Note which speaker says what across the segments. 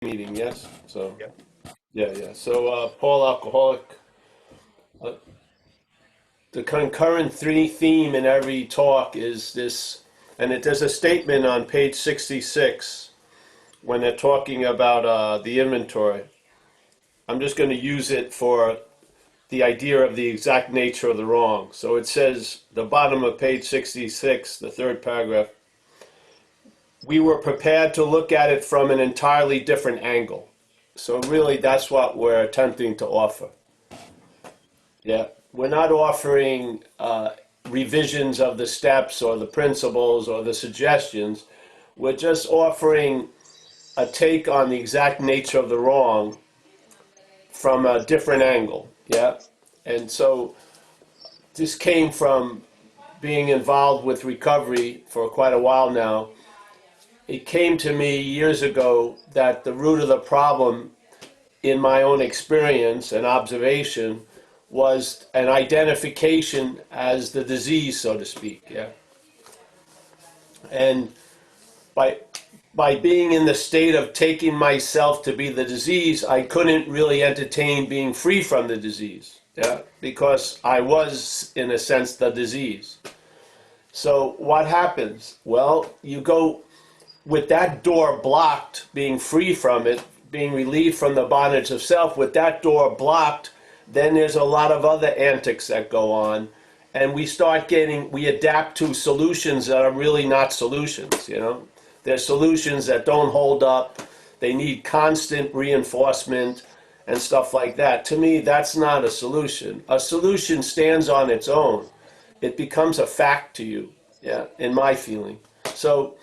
Speaker 1: meeting, yes? So,
Speaker 2: Yeah.
Speaker 1: yeah. So, Paul Alcoholic, uh, the concurrent theme in every talk is this, and there's a statement on page 66 when they're talking about the inventory. I'm just going to use it for the idea of the exact nature of the wrong. So it says, the bottom of page 66, the third paragraph, we were prepared to look at it from an entirely different angle. So really, that's what we're attempting to offer. Yeah, we're not offering revisions of the steps or the principles or the suggestions. We're just offering a take on the exact nature of the wrong from a different angle. Yeah, and so this came from being involved with recovery for quite a while now. It came to me years ago that the root of the problem in my own experience and observation was an identification as the disease, so to speak. Yeah, and by being in the state of taking myself to be the disease, I couldn't really entertain being free from the disease. Yeah, because I was, in a sense, the disease. So what happens? Well, you go with that door blocked, being free from it, being relieved from the bondage of self, with that door blocked, then there's a lot of other antics that go on. And we adapt to solutions that are really not solutions, you know. They're solutions that don't hold up. They need constant reinforcement and stuff like that. To me, that's not a solution. A solution stands on its own. It becomes a fact to you, yeah, in my feeling. So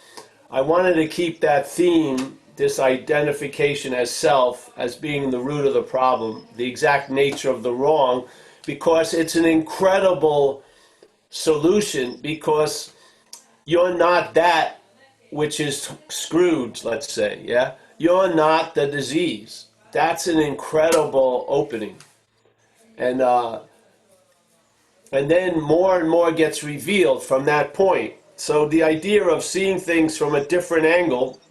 Speaker 1: I wanted to keep that theme, this identification as self, as being the root of the problem, the exact nature of the wrong, because it's an incredible solution, because you're not that which is screwed, let's say, yeah? You're not the disease. That's an incredible opening. And then more and more gets revealed from that point. So the idea of seeing things from a different angle,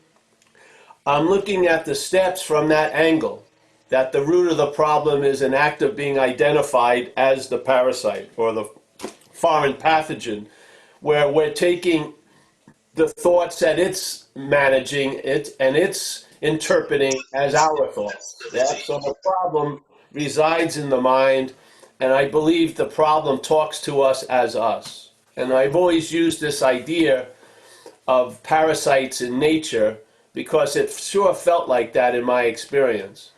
Speaker 1: I'm looking at the steps from that angle, that the root of the problem is an act of being identified as the parasite or the foreign pathogen, where we're taking the thoughts that it's managing it and it's interpreting as our thoughts. Yeah? So the problem resides in the mind, and I believe the problem talks to us as us. And I've always used this idea of parasites in nature because it sure felt like that in my experience.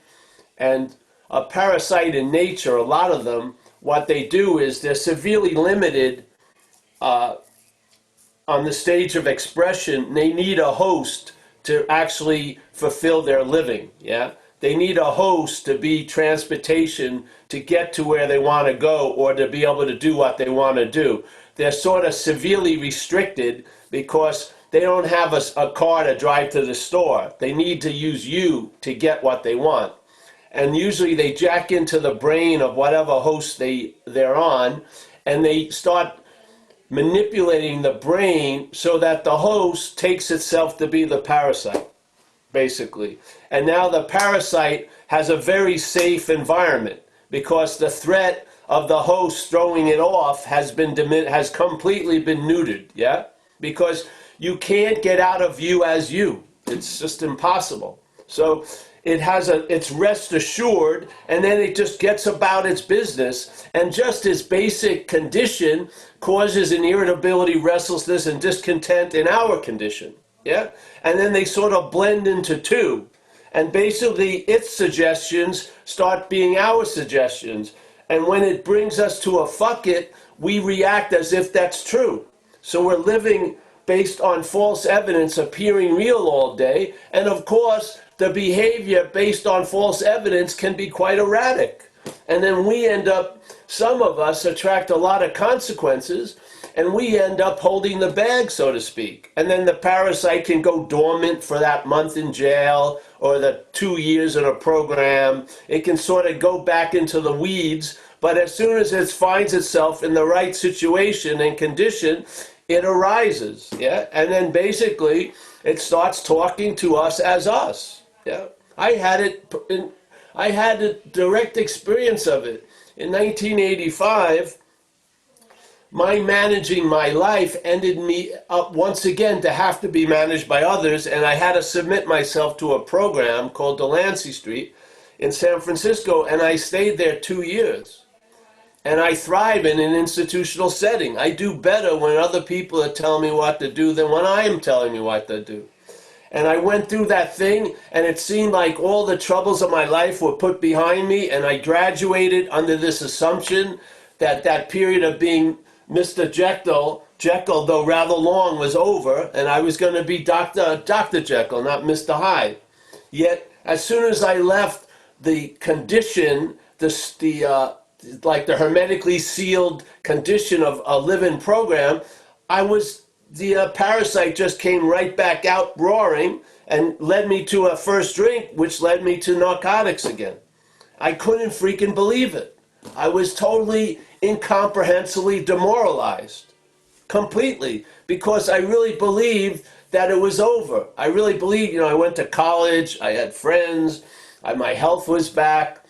Speaker 1: And a parasite in nature, a lot of them, what they do is they're severely limited on the stage of expression. They need a host to actually fulfill their living, yeah? They need a host to be transportation to get to where they want to go or to be able to do what they want to do. They're sort of severely restricted because they don't have a car to drive to the store. They need to use you to get what they want. And usually they jack into the brain of whatever host they're on, and they start manipulating the brain so that the host takes itself to be the parasite, basically. And now the parasite has a very safe environment because the threat of the host throwing it off has completely been neutered, yeah? Because you can't get out of you as you. It's just impossible. So it's rest assured, and then it just gets about its business, and just its basic condition causes an irritability, restlessness, and discontent in our condition, yeah? And then they sort of blend into two, and basically its suggestions start being our suggestions, and when it brings us to a fuck it, we react as if that's true. So we're living based on false evidence appearing real all day, and of course, the behavior based on false evidence can be quite erratic. And then some of us attract a lot of consequences, and we end up holding the bag, so to speak. And then the parasite can go dormant for that month in jail or the 2 years in a program. It can sort of go back into the weeds, but as soon as it finds itself in the right situation and condition, it arises, yeah? And then basically it starts talking to us as us. Yeah, I had it. I had a direct experience of it. In 1985, my managing my life ended me up once again to have to be managed by others, and I had to submit myself to a program called Delancey Street in San Francisco, and I stayed there 2 years. And I thrive in an institutional setting. I do better when other people are telling me what to do than when I am telling me what to do. And I went through that thing, and it seemed like all the troubles of my life were put behind me, and I graduated under this assumption that that period of being Mr. Jekyll, though rather long, was over, and I was going to be Dr. Jekyll, not Mr. Hyde. Yet, as soon as I left the condition, like the hermetically sealed condition of a living program, the parasite just came right back out roaring and led me to a first drink, which led me to narcotics again. I couldn't freaking believe it. I was totally incomprehensibly demoralized, completely, because I really believed that it was over. I really believed, I went to college, I had friends, my health was back,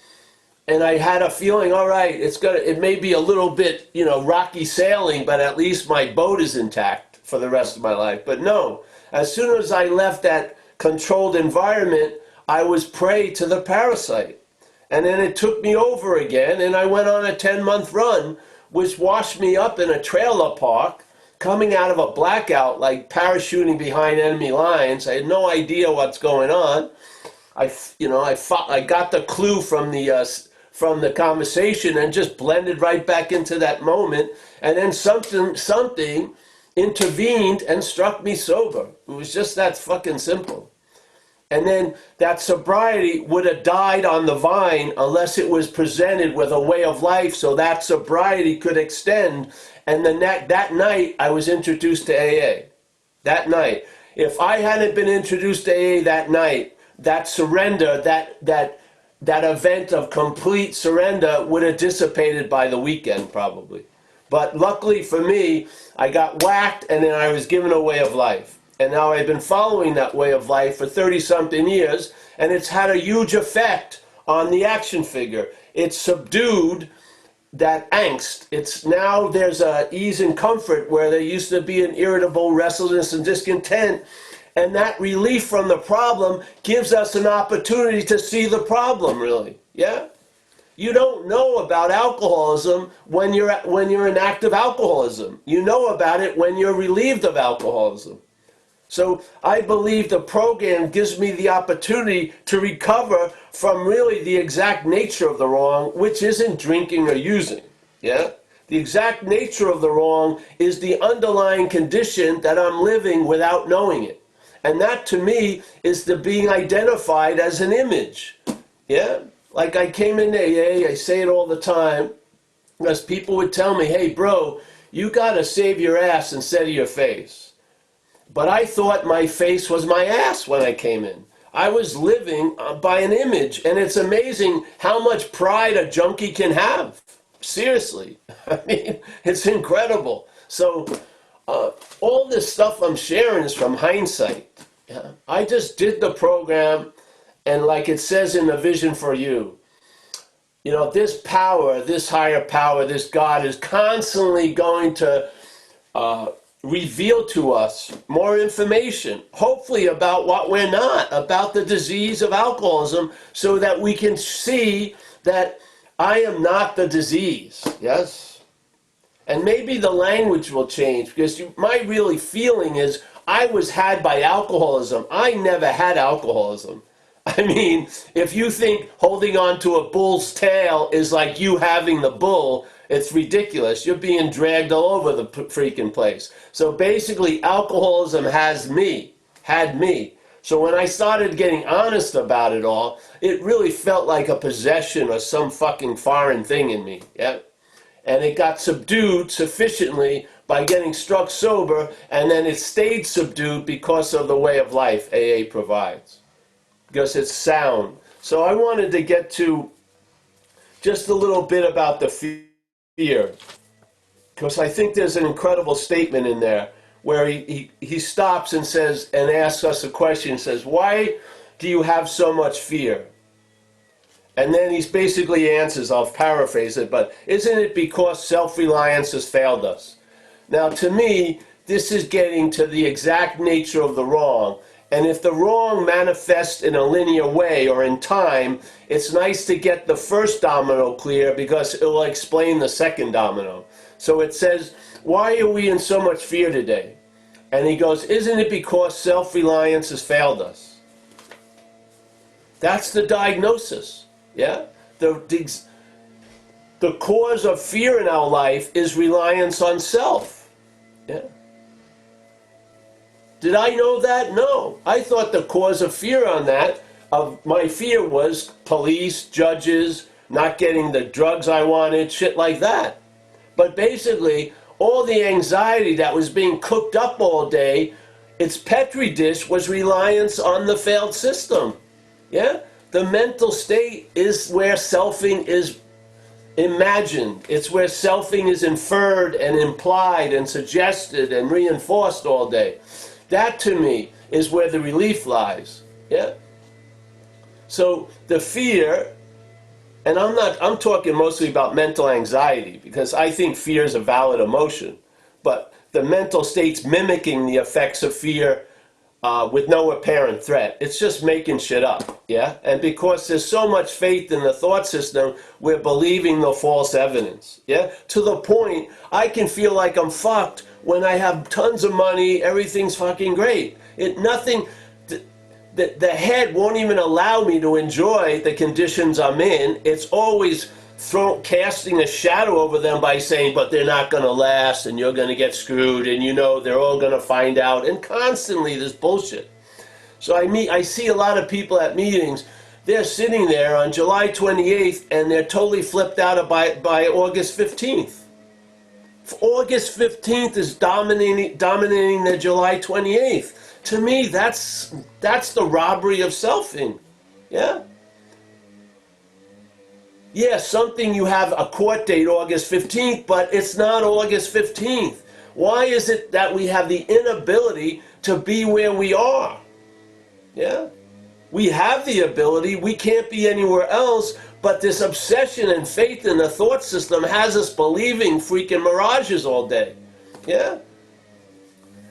Speaker 1: and I had a feeling, all right, it may be a little bit, rocky sailing, but at least my boat is intact for the rest of my life. But no, as soon as I left that controlled environment, I was prey to the parasite. And then it took me over again, and I went on a 10-month run, which washed me up in a trailer park, coming out of a blackout, like parachuting behind enemy lines. I had no idea what's going on. I got the clue from the conversation and just blended right back into that moment. And then something intervened and struck me sober. It was just that fucking simple. And then that sobriety would have died on the vine unless it was presented with a way of life so that sobriety could extend. And that night, I was introduced to AA. That night. If I hadn't been introduced to AA that night, that surrender, that event of complete surrender would have dissipated by the weekend probably. But luckily for me, I got whacked and then I was given a way of life. And now I've been following that way of life for 30-something years, and it's had a huge effect on the action figure. It's subdued that angst. There's a ease and comfort where there used to be an irritable restlessness and discontent, and that relief from the problem gives us an opportunity to see the problem, really. Yeah? You don't know about alcoholism when you're in active alcoholism. You know about it when you're relieved of alcoholism. So I believe the program gives me the opportunity to recover from really the exact nature of the wrong, which isn't drinking or using. Yeah? The exact nature of the wrong is the underlying condition that I'm living without knowing it. And that to me is the being identified as an image. Yeah? Like I came in AA, I say it all the time, because people would tell me, hey bro, you gotta save your ass instead of your face. But I thought my face was my ass when I came in. I was living by an image, and it's amazing how much pride a junkie can have. Seriously. I mean, it's incredible. So all this stuff I'm sharing is from hindsight. Yeah? I just did the program, and like it says in the Vision for You, this power, this higher power, this God is constantly going to reveal to us more information, hopefully about what we're not, about the disease of alcoholism, so that we can see that I am not the disease, yes? And maybe the language will change, because my really feeling is I was had by alcoholism. I never had alcoholism. I mean, if you think holding on to a bull's tail is like you having the bull, it's ridiculous. You're being dragged all over the freaking place. So basically, alcoholism had me. So when I started getting honest about it all, it really felt like a possession or some fucking foreign thing in me. Yeah? And it got subdued sufficiently by getting struck sober, and then it stayed subdued because of the way of life AA provides. Because it's sound. So I wanted to get to just a little bit about the fear, because I think there's an incredible statement in there where he stops and says, and asks us a question, says, why do you have so much fear? And then he basically answers, I'll paraphrase it, but isn't it because self-reliance has failed us? Now, to me, this is getting to the exact nature of the wrong. And if the wrong manifests in a linear way or in time, it's nice to get the first domino clear because it will explain the second domino. So it says, why are we in so much fear today? And he goes, isn't it because self-reliance has failed us? That's the diagnosis. Yeah? The cause of fear in our life is reliance on self. Yeah? Did I know that? No. I thought the cause of fear of my fear was police, judges, not getting the drugs I wanted, shit like that. But basically, all the anxiety that was being cooked up all day, its petri dish was reliance on the failed system. Yeah? The mental state is where selfing is imagined. It's where selfing is inferred and implied and suggested and reinforced all day. That, to me, is where the relief lies. Yeah? So the fear, and I'm talking mostly about mental anxiety, because I think fear is a valid emotion. But the mental state's mimicking the effects of fear with no apparent threat. It's just making shit up. Yeah? And because there's so much faith in the thought system, we're believing the false evidence. Yeah? To the point, I can feel like I'm fucked when I have tons of money, everything's fucking great. The head won't even allow me to enjoy the conditions I'm in. It's always casting a shadow over them by saying, but they're not going to last, and you're going to get screwed, and they're all going to find out, and constantly this bullshit. So I see a lot of people at meetings, they're sitting there on July 28th, and they're totally flipped out by August 15th. August 15th is dominating their July 28th. To me, that's the robbery of selfing. Yeah? Yeah, something you have a court date August 15th, but it's not August 15th. Why is it that we have the inability to be where we are? Yeah? We have the ability, we can't be anywhere else, but this obsession and faith in the thought system has us believing freaking mirages all day. Yeah?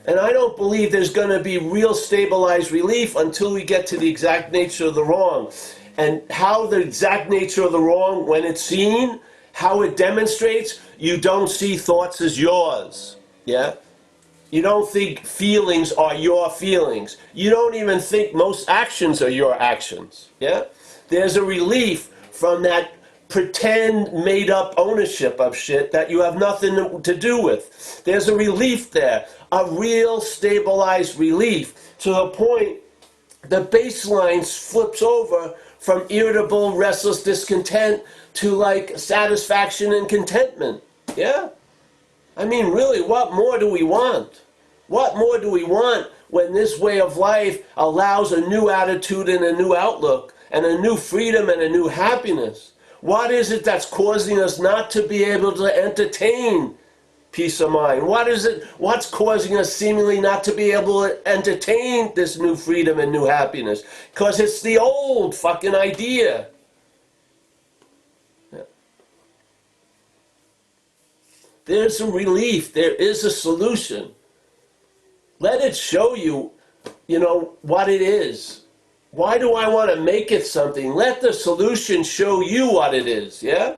Speaker 1: And I don't believe there's going to be real stabilized relief until we get to the exact nature of the wrong. And how the exact nature of the wrong, when it's seen, how it demonstrates, you don't see thoughts as yours. Yeah? You don't think feelings are your feelings. You don't even think most actions are your actions. Yeah? There's a relief from that pretend made-up ownership of shit that you have nothing to do with. There's a relief there, a real stabilized relief, to the point the baseline flips over from irritable, restless discontent to like satisfaction and contentment. Yeah? I mean, really, what more do we want? What more do we want when this way of life allows a new attitude and a new outlook and a new freedom and a new happiness? What is it that's causing us not to be able to entertain peace of mind? What's causing us seemingly not to be able to entertain this new freedom and new happiness? Because it's the old fucking idea. Yeah. There's a relief. There is a solution. Let it show you, what it is. Why do I want to make it something? Let the solution show you what it is, yeah?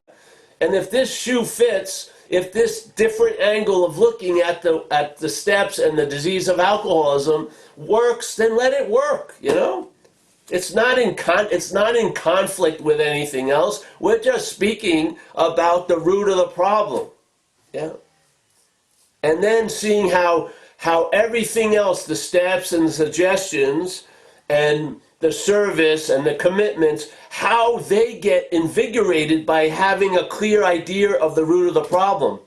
Speaker 1: And if this shoe fits, if this different angle of looking at the steps and the disease of alcoholism works, then let it work, It's not in conflict with anything else. We're just speaking about the root of the problem, yeah? And then seeing how everything else, the steps and the suggestions and the service and the commitments, how they get invigorated by having a clear idea of the root of the problem,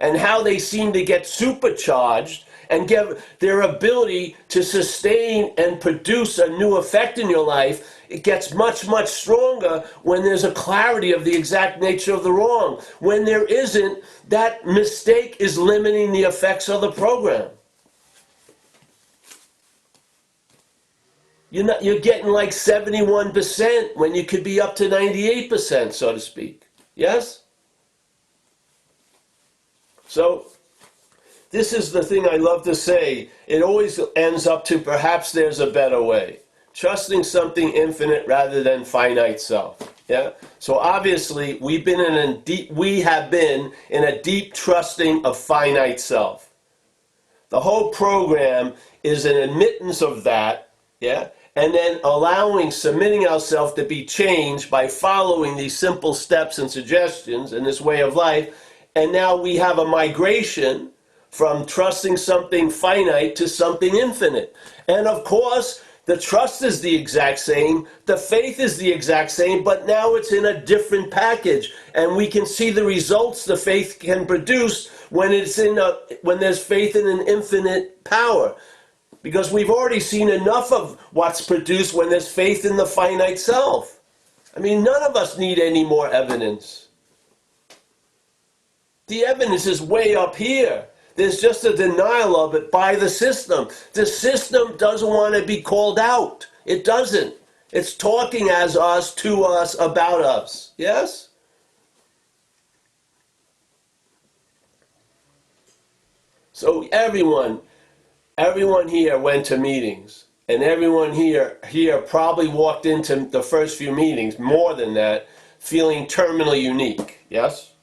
Speaker 1: and how they seem to get supercharged and get their ability to sustain and produce a new effect in your life. It gets much, much stronger when there's a clarity of the exact nature of the wrong. When there isn't, that mistake is limiting the effects of the program. You're getting like 71% when you could be up to 98%, so to speak. Yes? So this is the thing I love to say. It always ends up to perhaps there's a better way. Trusting something infinite rather than finite self. Yeah. So obviously we have been in a deep trusting of finite self. The whole program is an admittance of that. Yeah. And then submitting ourselves to be changed by following these simple steps and suggestions in this way of life. And now we have a migration from trusting something finite to something infinite. And of course, the trust is the exact same, the faith is the exact same, but now it's in a different package. And we can see the results the faith can produce when there's faith in an infinite power. Because we've already seen enough of what's produced when there's faith in the finite self. I mean, none of us need any more evidence. The evidence is way up here. There's just a denial of it by the system. The system doesn't want to be called out. It doesn't. It's talking as us, to us, about us. Yes? So everyone here went to meetings. And everyone here probably walked into the first few meetings, more than that, feeling terminally unique. Yes?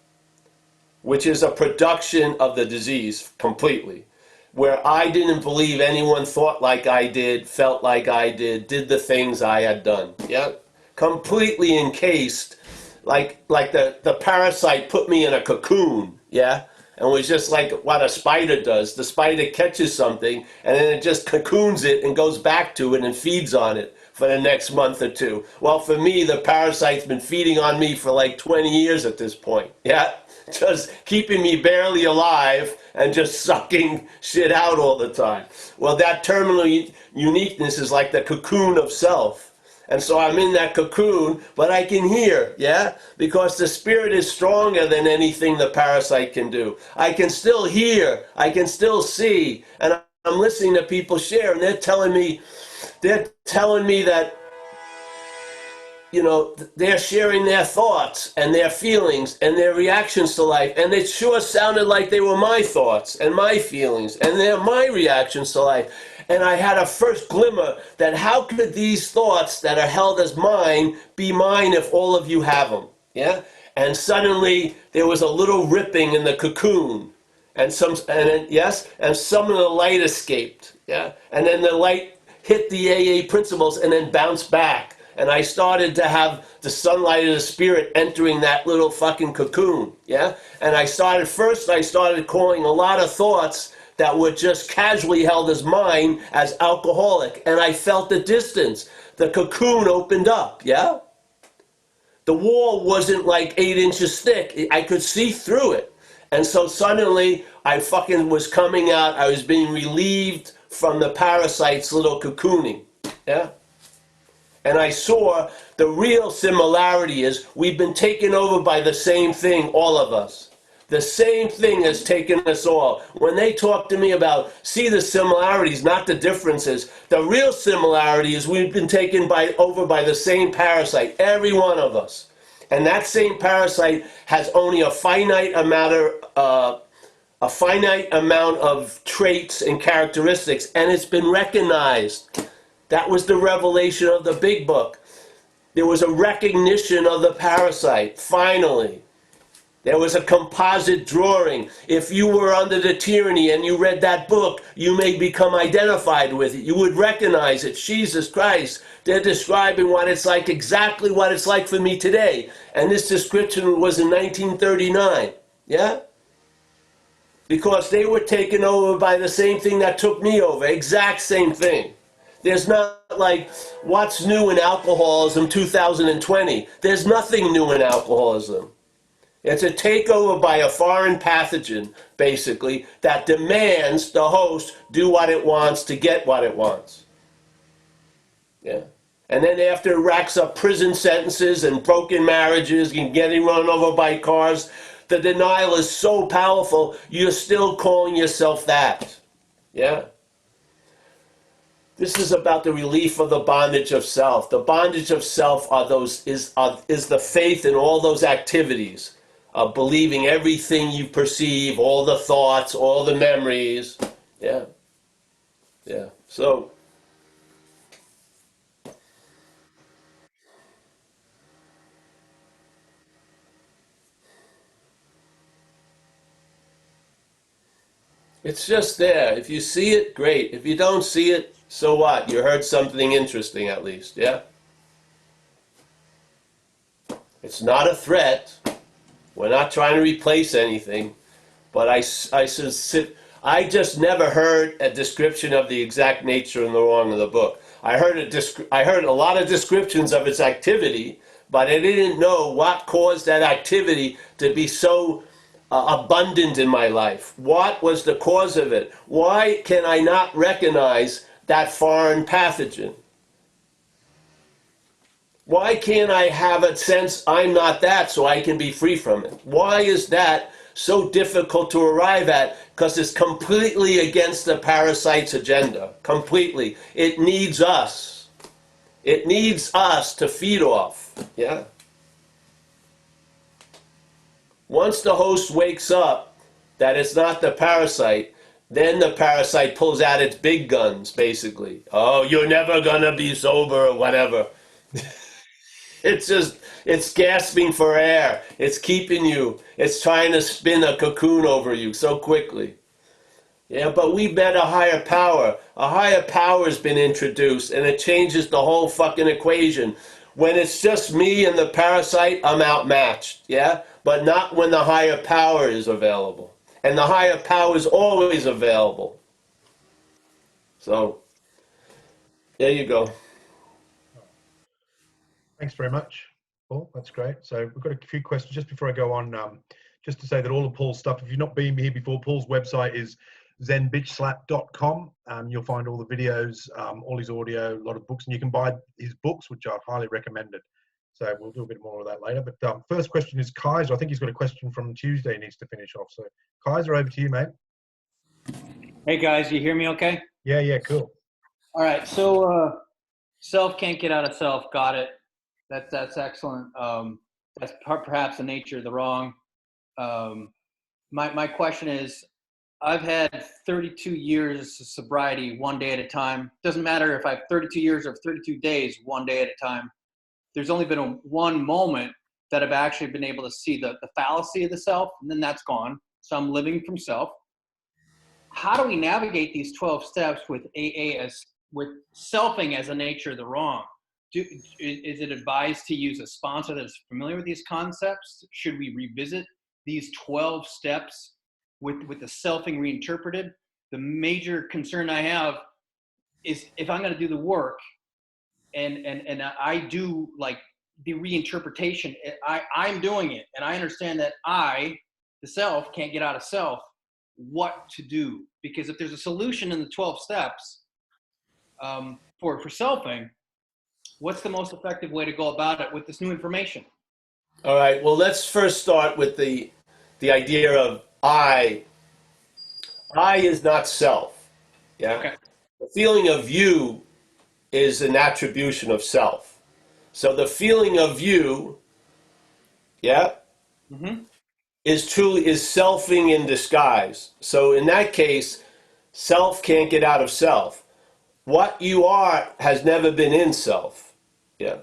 Speaker 1: Which is a production of the disease completely, where I didn't believe anyone thought like I did, felt like I did the things I had done. Yeah, completely encased, like the parasite put me in a cocoon. Yeah, and it was just like what a spider does. The spider catches something and then it just cocoons it and goes back to it and feeds on it for the next month or two. Well, for me, the parasite's been feeding on me for like 20 years at this point. Yeah. Just keeping me barely alive and just sucking shit out all the time. Well, that terminal uniqueness is like the cocoon of self. And so I'm in that cocoon, but I can hear, yeah? Because the spirit is stronger than anything the parasite can do. I can still hear, I can still see, and I'm listening to people share, and they're telling me that, you know, they're sharing their thoughts and their feelings and their reactions to life. And it sure sounded like they were my thoughts and my feelings and they're my reactions to life. And I had a first glimmer that how could these thoughts that are held as mine be mine if all of you have them? Yeah? And suddenly there was a little ripping in the cocoon. And some of the light escaped. Yeah? And then the light hit the AA principles and then bounced back. And I started to have the sunlight of the spirit entering that little fucking cocoon, yeah? And I started calling a lot of thoughts that were just casually held as mine as alcoholic. And I felt the distance. The cocoon opened up, yeah? The wall wasn't like 8 inches thick. I could see through it. And so suddenly I fucking was coming out. I was being relieved from the parasite's little cocooning, yeah? And I saw the real similarity is we've been taken over by the same thing, all of us. The same thing has taken us all. When they talk to me about, see the similarities, not the differences, the real similarity is we've been taken over by the same parasite, every one of us. And that same parasite has only a finite amount of traits and characteristics, and it's been recognized. That was the revelation of the big book. There was a recognition of the parasite, finally. There was a composite drawing. If you were under the tyranny and you read that book, you may become identified with it. You would recognize it. Jesus Christ. They're describing what it's like, exactly what it's like for me today. And this description was in 1939. Yeah? Because they were taken over by the same thing that took me over. Exact same thing. There's not like, what's new in alcoholism 2020? There's nothing new in alcoholism. It's a takeover by a foreign pathogen, basically, that demands the host do what it wants to get what it wants. Yeah. And then after it racks up prison sentences and broken marriages and getting run over by cars, the denial is so powerful, you're still calling yourself that. Yeah. This is about the relief of the bondage of self. The bondage of self is the faith in all those activities of believing everything you perceive, all the thoughts, all the memories. Yeah, yeah. So it's just there. If you see it, great. If you don't see it, so what? You heard something interesting at least. Yeah. It's not a threat. We're not trying to replace anything. But I just never heard a description of the exact nature and the wrong of the book. I heard a lot of descriptions of its activity, but I didn't know what caused that activity to be so abundant in my life. What was the cause of it? Why can I not recognize that foreign pathogen? Why can't I have a sense I'm not that so I can be free from it? Why is that so difficult to arrive at? Because it's completely against the parasite's agenda. Completely. It needs us. It needs us to feed off. Yeah. Once the host wakes up that it's not the parasite, then the parasite pulls out its big guns, basically. Oh, you're never gonna be sober or whatever. It's gasping for air. It's keeping you. It's trying to spin a cocoon over you so quickly. Yeah, but we met a higher power. A higher power has been introduced, and it changes the whole fucking equation. When it's just me and the parasite, I'm outmatched. Yeah, but not when the higher power is available. And the higher power is always available. So, there you go.
Speaker 2: Thanks very much, Paul. That's great. So we've got a few questions just before I go on. Just to say that all of Paul's stuff, if you've not been here before, Paul's website is zenbitchslap.com. You'll find all the videos, all his audio, a lot of books, and you can buy his books, which are highly recommended. So we'll do a bit more of that later. But first question is Kaiser. I think he's got a question from Tuesday he needs to finish off. So Kaiser, over to you, mate.
Speaker 3: Hey guys, you hear me okay?
Speaker 2: Yeah, cool.
Speaker 3: All right, so self can't get out of self. Got it. That's excellent. That's perhaps the nature of the wrong. My question is, I've had 32 years of sobriety, one day at a time. Doesn't matter if I have 32 years or 32 days, one day at a time. There's only been one moment that I've actually been able to see the fallacy of the self, and then that's gone. So I'm living from self. How do we navigate these 12 steps with AA with selfing as a nature of the wrong? Is it advised to use a sponsor that's familiar with these concepts? Should we revisit these 12 steps with the selfing reinterpreted? The major concern I have is if I'm going to do the work and I do like the reinterpretation, I'm doing it and I understand that the self, can't get out of self, what to do. Because if there's a solution in the 12 steps for selfing, what's the most effective way to go about it with this new information?
Speaker 1: All right. Well, let's first start with the idea of I. I is not self. Yeah.
Speaker 3: Okay.
Speaker 1: The feeling of you is an attribution of self. So the feeling of you, yeah,
Speaker 3: Mm-hmm.
Speaker 1: is selfing in disguise. So in that case, self can't get out of self. What you are has never been in self. Yeah.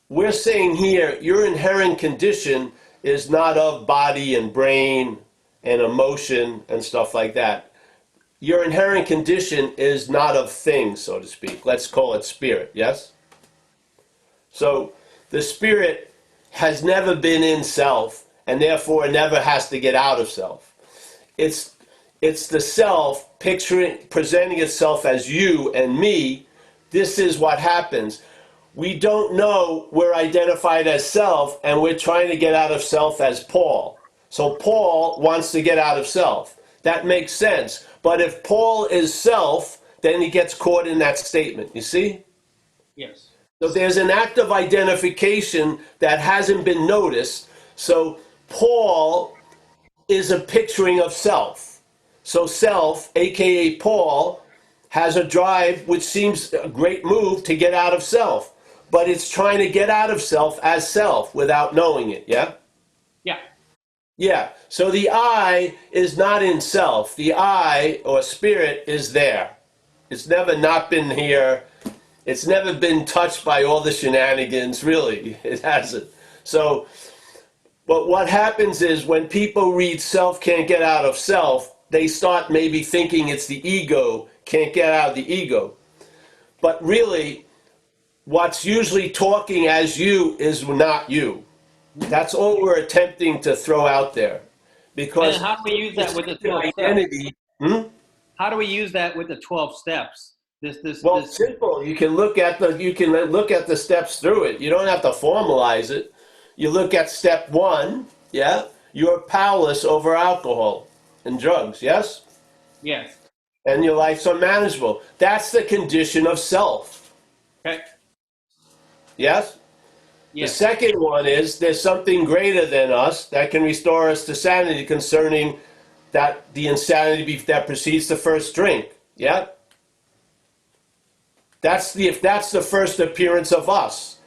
Speaker 1: We're saying here your inherent condition is not of body and brain and emotion and stuff like that. Your inherent condition is not of things, so to speak. Let's call it spirit, yes? So the spirit has never been in self and therefore never has to get out of self. It's the self presenting itself as you and me. This is what happens. We don't know we're identified as self, and we're trying to get out of self as Paul. So Paul wants to get out of self. That makes sense. But if Paul is self, then he gets caught in that statement. You see?
Speaker 3: Yes.
Speaker 1: So there's an act of identification that hasn't been noticed. So Paul is a picturing of self. So self, aka Paul, has a drive which seems a great move to get out of self, but it's trying to get out of self as self without knowing it, yeah?
Speaker 3: Yeah.
Speaker 1: Yeah, so the I is not in self. The I, or spirit, is there. It's never not been here. It's never been touched by all the shenanigans, really. It hasn't. So, but what happens is when people read self can't get out of self, they start maybe thinking it's the ego, can't get out of the ego. But really, what's usually talking as you is not you. That's all we're attempting to throw out there. Because
Speaker 3: And how do we use that with the 12
Speaker 1: identity,
Speaker 3: steps? How do we use that with the 12 steps?
Speaker 1: Well, simple. You can look at the steps through it. You don't have to formalize it. You look at step 1, yeah? You're powerless over alcohol and drugs, yes?
Speaker 3: Yes.
Speaker 1: And your life's unmanageable. That's the condition of self.
Speaker 3: Okay.
Speaker 1: Yes?
Speaker 3: Yes.
Speaker 1: The second one is there's something greater than us that can restore us to sanity concerning that the insanity that precedes the first drink. Yeah? That's the first appearance of us.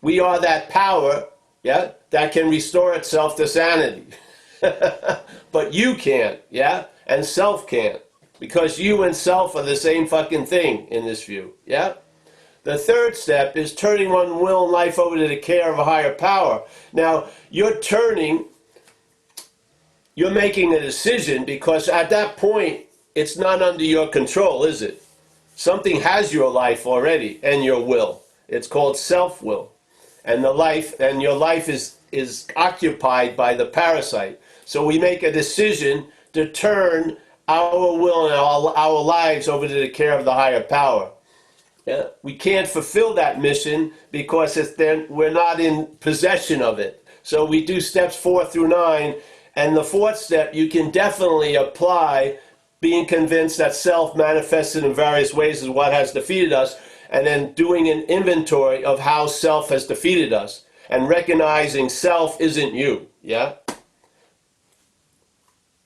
Speaker 1: We are that power, yeah, that can restore itself to sanity. But you can't, yeah? And self can't. Because you and self are the same fucking thing in this view, yeah? The third step is turning one will and life over to the care of a higher power. Now, you're making a decision because at that point, it's not under your control, is it? Something has your life already and your will. It's called self-will. And your life is occupied by the parasite. So we make a decision to turn our will and our lives over to the care of the higher power. Yeah? We can't fulfill that mission because we're not in possession of it. So we do steps 4 through 9, and the fourth step you can definitely apply, being convinced that self manifested in various ways is what has defeated us, and then doing an inventory of how self has defeated us, and recognizing self isn't you. Yeah?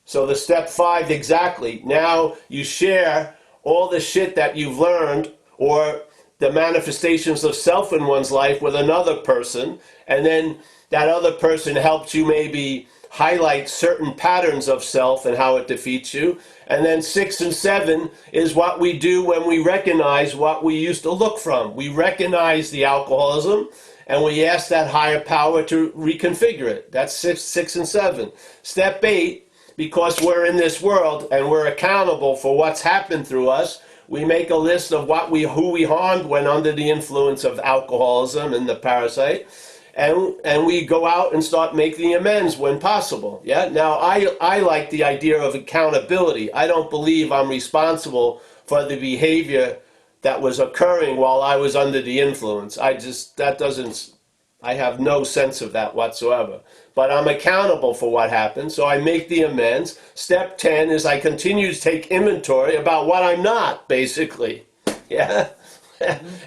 Speaker 1: So the step 5, exactly. Now you share all the shit that you've learned or the manifestations of self in one's life with another person, and then that other person helps you maybe highlight certain patterns of self and how it defeats you. And then 6 and 7 is what we do when we recognize what we used to look from. We recognize the alcoholism, and we ask that higher power to reconfigure it. That's 6 and 7. Step 8, because we're in this world and we're accountable for what's happened through us, we make a list of who we harmed when under the influence of alcoholism and the parasite, and we go out and start making amends when possible. Yeah. Now I like the idea of accountability. I don't believe I'm responsible for the behavior that was occurring while I was under the influence. I have no sense of that whatsoever. But I'm accountable for what happened, so I make the amends. Step 10 is I continue to take inventory about what I'm not, basically. Yeah?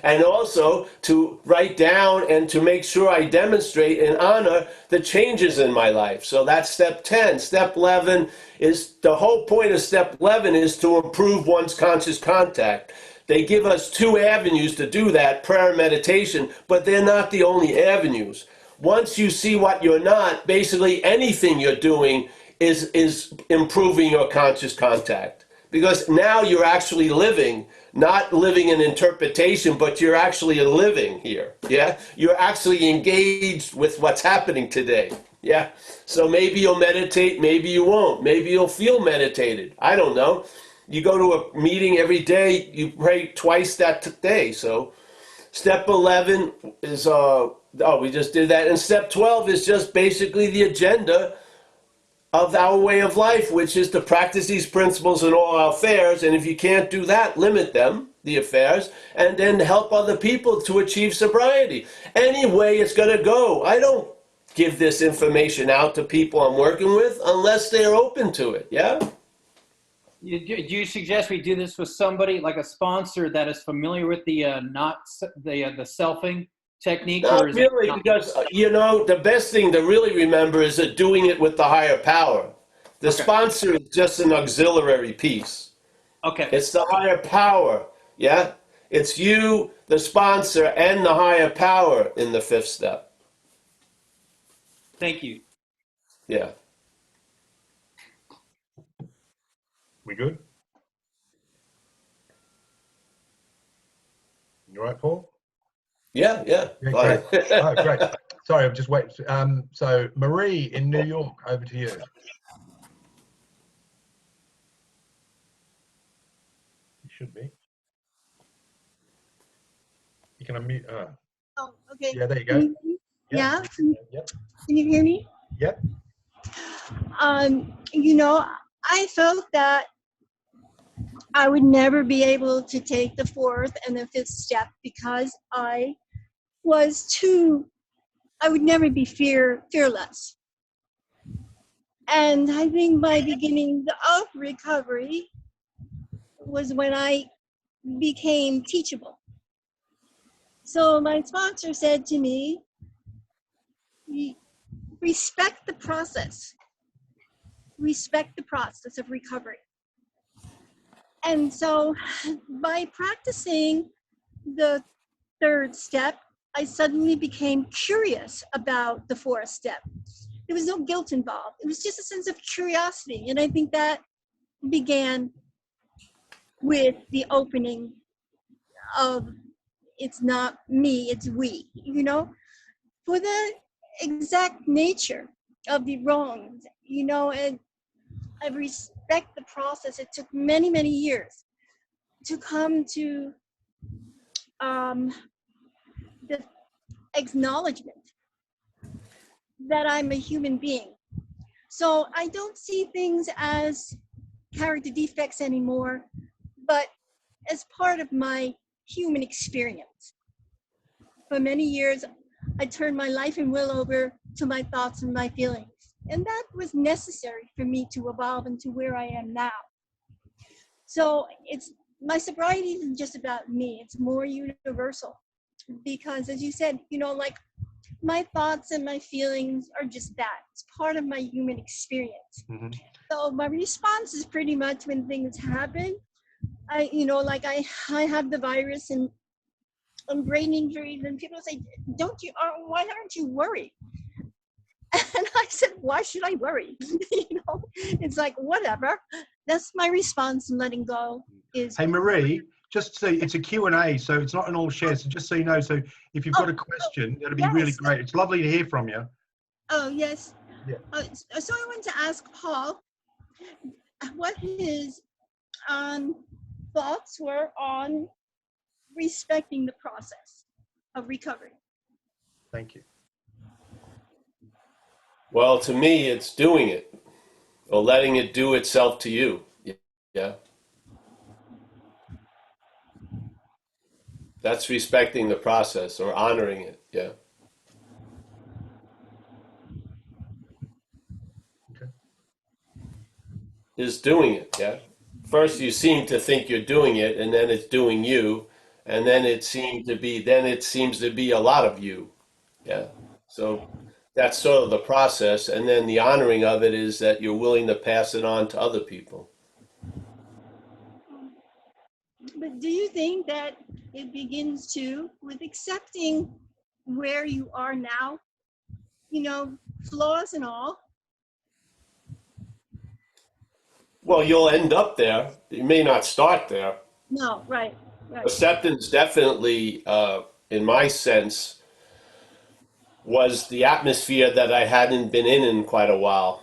Speaker 1: And also to write down and to make sure I demonstrate and honor the changes in my life. So that's step 10. Step 11 is, the whole point of step 11 is to improve one's conscious contact. They give us 2 avenues to do that, prayer and meditation, but they're not the only avenues. Once you see what you're not, basically anything you're doing is improving your conscious contact. Because now you're actually living, not living in interpretation, but you're actually living here. Yeah? You're actually engaged with what's happening today. Yeah? So maybe you'll meditate, maybe you won't. Maybe you'll feel meditated. I don't know. You go to a meeting every day, you pray twice that day. So step 11 is, we just did that. And step 12 is just basically the agenda of our way of life, which is to practice these principles in all our affairs. And if you can't do that, limit them, the affairs, and then help other people to achieve sobriety. Any way it's going to go. I don't give this information out to people I'm working with unless they're open to it. Yeah?
Speaker 3: Do you suggest we do this with somebody like a sponsor that is familiar with the the selfing technique?
Speaker 1: Not
Speaker 3: or is
Speaker 1: really, because the best thing to really remember is that doing it with the higher power. The sponsor is just an auxiliary piece.
Speaker 3: Okay.
Speaker 1: It's the higher power. Yeah. It's you, the sponsor, and the higher power in the fifth step.
Speaker 3: Thank you.
Speaker 1: Yeah.
Speaker 2: We good? You all right, Paul?
Speaker 1: Yeah. Yeah.
Speaker 2: Yeah,
Speaker 1: Fine.
Speaker 2: great. Oh, great. Sorry, I'm just waiting. So Marie in New York, over to you. You should be. You can unmute.
Speaker 4: Oh, okay.
Speaker 2: Yeah, there you
Speaker 4: Can
Speaker 2: go.
Speaker 4: you hear me? Yeah.
Speaker 2: Yep.
Speaker 4: Can you hear me?
Speaker 2: Yep.
Speaker 4: You know, I felt that I would never be able to take the fourth and the fifth step because I would never be fearless. And I think my beginning of recovery was when I became teachable. So my sponsor said to me, respect the process. Respect the process of recovery. And so by practicing the third step, I suddenly became curious about the fourth step. There was no guilt involved. It was just a sense of curiosity. And I think that began with the opening of it's not me, it's we, you know, for the exact nature of the wrongs, you know, and I respect the process. It took many, many years to come to the acknowledgement that I'm a human being. So I don't see things as character defects anymore, but as part of my human experience. For many years, I turned my life and will over to my thoughts and my feelings. And that was necessary for me to evolve into where I am now. So it's my sobriety isn't just about me, it's more universal. Because as you said, you know, like my thoughts and my feelings are just that. It's part of my human experience.
Speaker 2: Mm-hmm.
Speaker 4: So my response is pretty much when things happen. I have the virus and brain injuries, and people say, "Don't you? Why aren't you worried?" And I said, "Why should I worry?" You know, it's like whatever. That's my response. And letting go is.
Speaker 2: Hey, Marie, just so it's a Q&A, so it's not an all share. So just so you know, so if you've got a question, that'd be really great. It's lovely to hear from you.
Speaker 4: Oh yes.
Speaker 2: Yeah.
Speaker 4: So I want to ask Paul what his thoughts were on respecting the process of recovery.
Speaker 2: Thank you.
Speaker 1: Well, to me, it's doing it or letting it do itself to you. Yeah. That's respecting the process or honoring it. Yeah.
Speaker 2: Okay.
Speaker 1: Is doing it. Yeah. First, you seem to think you're doing it, and then it's doing you, and then it seems to be a lot of you. Yeah. So that's sort of the process, and then the honoring of it is that you're willing to pass it on to other people.
Speaker 4: But do you think that it begins with accepting where you are now, you know, flaws and all?
Speaker 1: Well, you'll end up there. You may not start there.
Speaker 4: No, right.
Speaker 1: Acceptance definitely, in my sense, was the atmosphere that I hadn't been in quite a while.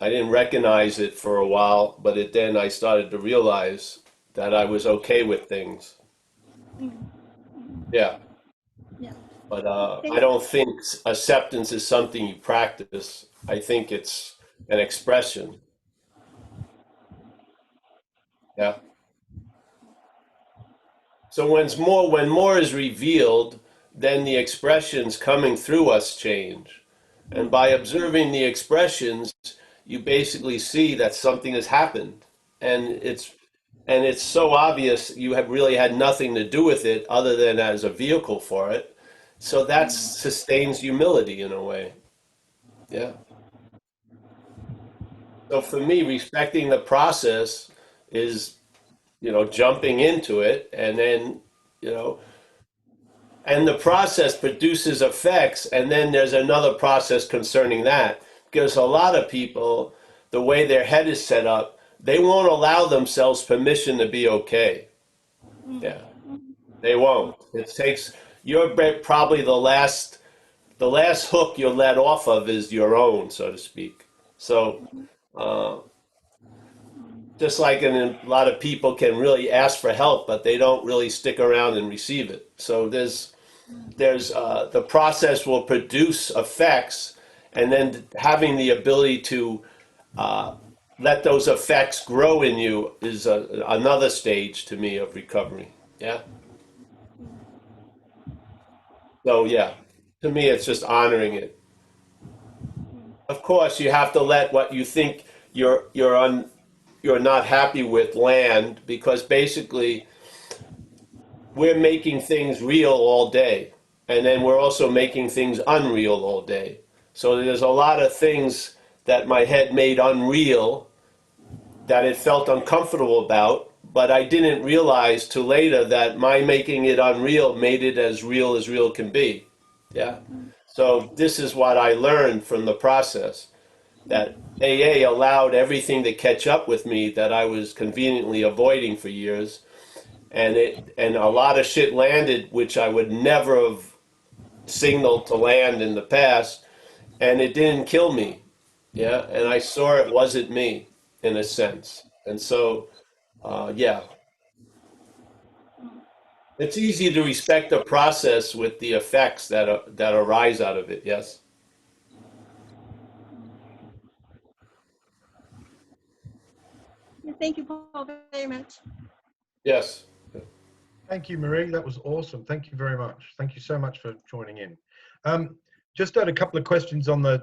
Speaker 1: I didn't recognize it for a while, but then I started to realize that I was okay with things. Yeah.
Speaker 4: Yeah.
Speaker 1: But I don't think acceptance is something you practice. I think it's an expression. Yeah. So when more is revealed, then the expressions coming through us change. And by observing the expressions, you basically see that something has happened. And it's so obvious you have really had nothing to do with it other than as a vehicle for it. So that sustains humility in a way. Yeah. So for me, respecting the process is jumping into it, and then, you know, and the process produces effects, and then there's another process concerning that. Because a lot of people, the way their head is set up, they won't allow themselves permission to be okay. Yeah, they won't. It takes, you're probably the last hook you're let off of is your own, so to speak. So, uh, just like a lot of people can really ask for help, but they don't really stick around and receive it. So there's the process will produce effects, and then having the ability to let those effects grow in you is another stage to me of recovery. Yeah. So yeah, to me it's just honoring it. Of course, you have to let what you think you're not happy with land, because basically we're making things real all day, and then we're also making things unreal all day. So there's a lot of things that my head made unreal that it felt uncomfortable about, but I didn't realize till later that my making it unreal made it as real can be. Yeah. So this is what I learned from the process, that AA allowed everything to catch up with me that I was conveniently avoiding for years, and a lot of shit landed which I would never have signaled to land in the past, and it didn't kill me. Yeah, and I saw it wasn't me in a sense, and so yeah, it's easy to respect the process with the effects that arise out of it. Yes.
Speaker 4: Thank you, Paul, very much.
Speaker 1: Yes.
Speaker 2: Thank you, Marie. That was awesome. Thank you very much. Thank you so much for joining in. Just had a couple of questions on the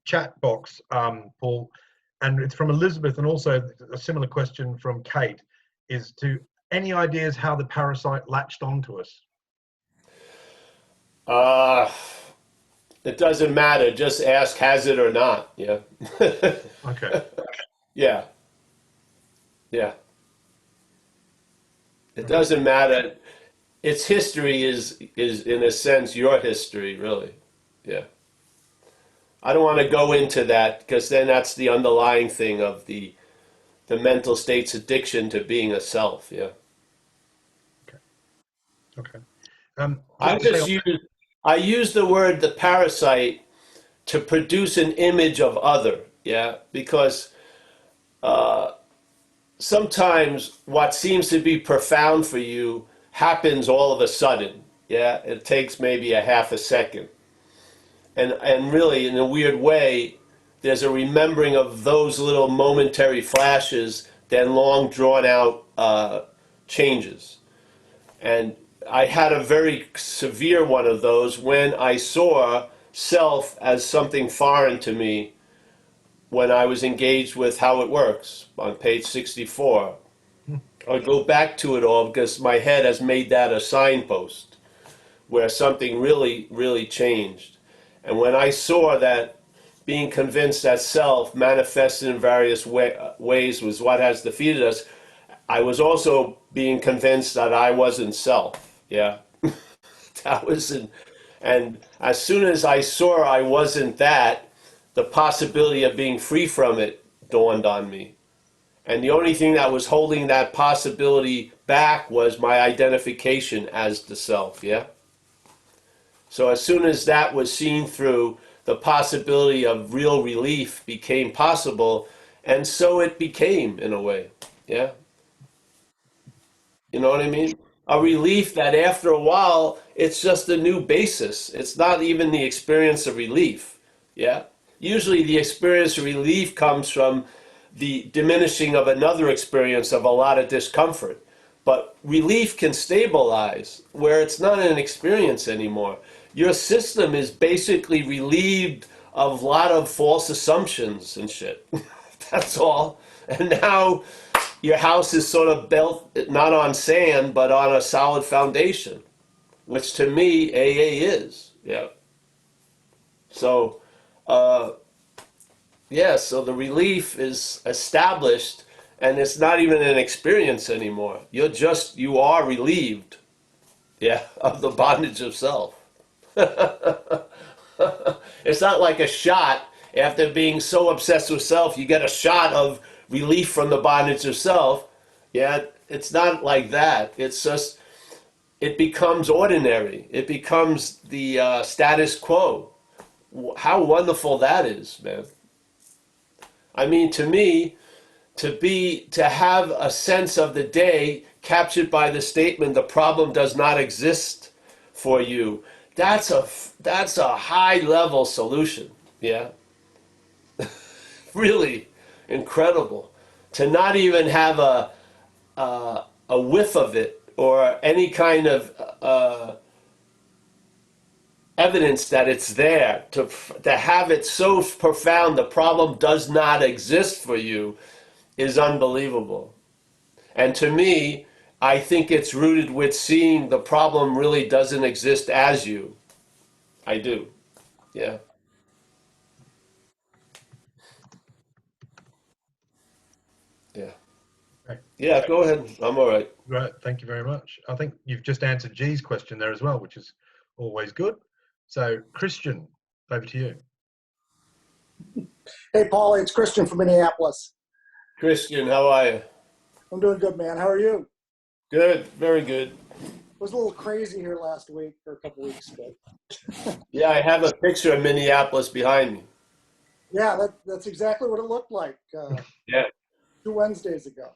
Speaker 2: chat box, Paul, and it's from Elizabeth, and also a similar question from Kate. Is to any ideas how the parasite latched onto us?
Speaker 1: It doesn't matter. Just ask, has it or not? Yeah.
Speaker 2: Okay.
Speaker 1: Yeah. Yeah. It doesn't matter. Its history is in a sense your history, really. Yeah. I don't want to go into that, because then that's the underlying thing of the mental state's addiction to being a self. Yeah.
Speaker 2: Okay.
Speaker 1: I use the word the parasite to produce an image of other. Yeah, because sometimes what seems to be profound for you happens all of a sudden. Yeah, it takes maybe a half a second. And really, in a weird way, there's a remembering of those little momentary flashes, then long drawn out changes. And I had a very severe one of those when I saw self as something foreign to me when I was engaged with how it works on page 64. I'll go back to it all because my head has made that a signpost where something really, really changed. And when I saw that being convinced that self manifested in various ways was what has defeated us, I was also being convinced that I wasn't self. Yeah. That was and as soon as I saw I wasn't that, the possibility of being free from it dawned on me. And the only thing that was holding that possibility back was my identification as the self, yeah? So as soon as that was seen through, the possibility of real relief became possible, and so it became, in a way, yeah? You know what I mean? A relief that after a while, it's just a new basis. It's not even the experience of relief, yeah? Usually the experience of relief comes from the diminishing of another experience of a lot of discomfort. But relief can stabilize where it's not an experience anymore. Your system is basically relieved of a lot of false assumptions and shit. That's all. And now your house is sort of built not on sand, but on a solid foundation, which to me, AA is. Yeah. So, yeah, so the relief is established, and it's not even an experience anymore. You are relieved, yeah, of the bondage of self. It's not like a shot. After being so obsessed with self, you get a shot of relief from the bondage of self. Yeah, it's not like that. It's just, it becomes ordinary. It becomes the status quo. How wonderful that is, man. I mean, to me, to have a sense of the day captured by the statement, the problem does not exist for you. That's a high level solution. Yeah. Really incredible. To not even have a whiff of it or any kind of evidence that it's there, to have it so profound the problem does not exist for you is unbelievable. And to me, I think it's rooted with seeing the problem really doesn't exist as you. I do. Yeah. Yeah.
Speaker 2: Okay.
Speaker 1: Yeah, go ahead. I'm all right.
Speaker 2: Right. Thank you very much. I think you've just answered G's question there as well, which is always good. So, Christian, over to you.
Speaker 5: Hey, Paulie, it's Christian from Minneapolis.
Speaker 1: Christian, how are you?
Speaker 5: I'm doing good, man. How are you?
Speaker 1: Good, very good.
Speaker 5: It was a little crazy here last week or a couple weeks ago.
Speaker 1: Yeah, I have a picture of Minneapolis behind me.
Speaker 5: Yeah, that's exactly what it looked like
Speaker 1: Yeah,
Speaker 5: 2 Wednesdays ago.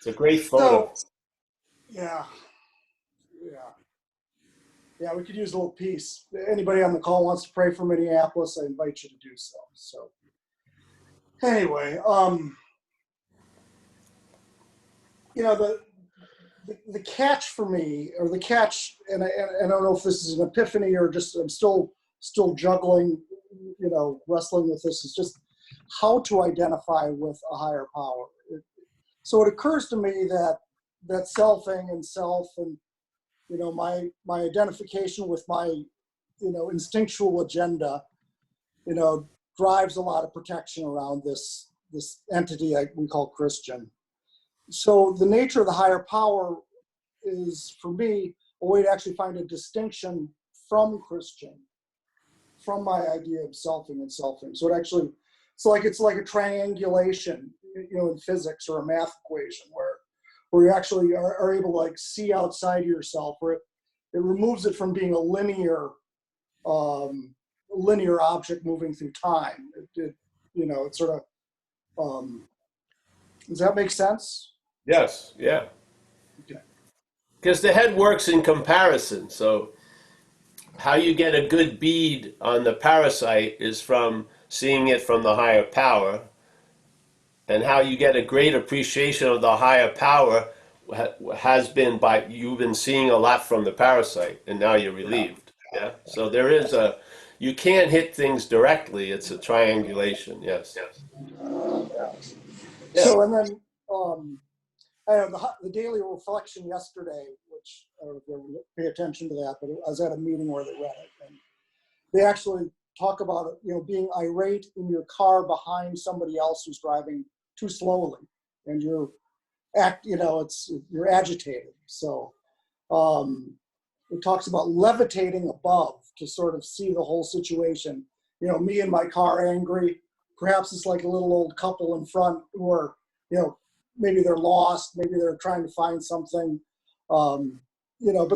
Speaker 1: it's a great photo.
Speaker 5: So, yeah. Yeah, we could use a little peace. Anybody on the call wants to pray for Minneapolis, I invite you to do so. So, anyway, the catch for me, or the catch, and I don't know if this is an epiphany or just I'm still juggling, wrestling with this, is just how to identify with a higher power. So it occurs to me that selfing and self and, my identification with my, instinctual agenda, drives a lot of protection around this entity we call Christian. So the nature of the higher power is, for me, a way to actually find a distinction from Christian, from my idea of selfing and selfing. So it's like a triangulation, in physics or a math equation where you actually are able to like see outside of yourself, where it removes it from being a linear object moving through time. It sort of, does that make sense?
Speaker 1: Yes, yeah.
Speaker 5: Okay.
Speaker 1: Because the head works in comparison. So how you get a good bead on the parasite is from seeing it from the higher power. And how you get a great appreciation of the higher power has been by you've been seeing a lot from the parasite, and now you're relieved. Yeah. So there is you can't hit things directly. It's a triangulation. Yes. Yeah.
Speaker 5: So, and then I have the daily reflection yesterday, which I don't know if you ever pay attention to that, but I was at a meeting where they read it, and they actually talk about being irate in your car behind somebody else who's driving too slowly, and you're agitated. So it talks about levitating above to sort of see the whole situation. Me in my car angry. Perhaps it's like a little old couple in front who are, maybe they're lost, maybe they're trying to find something, but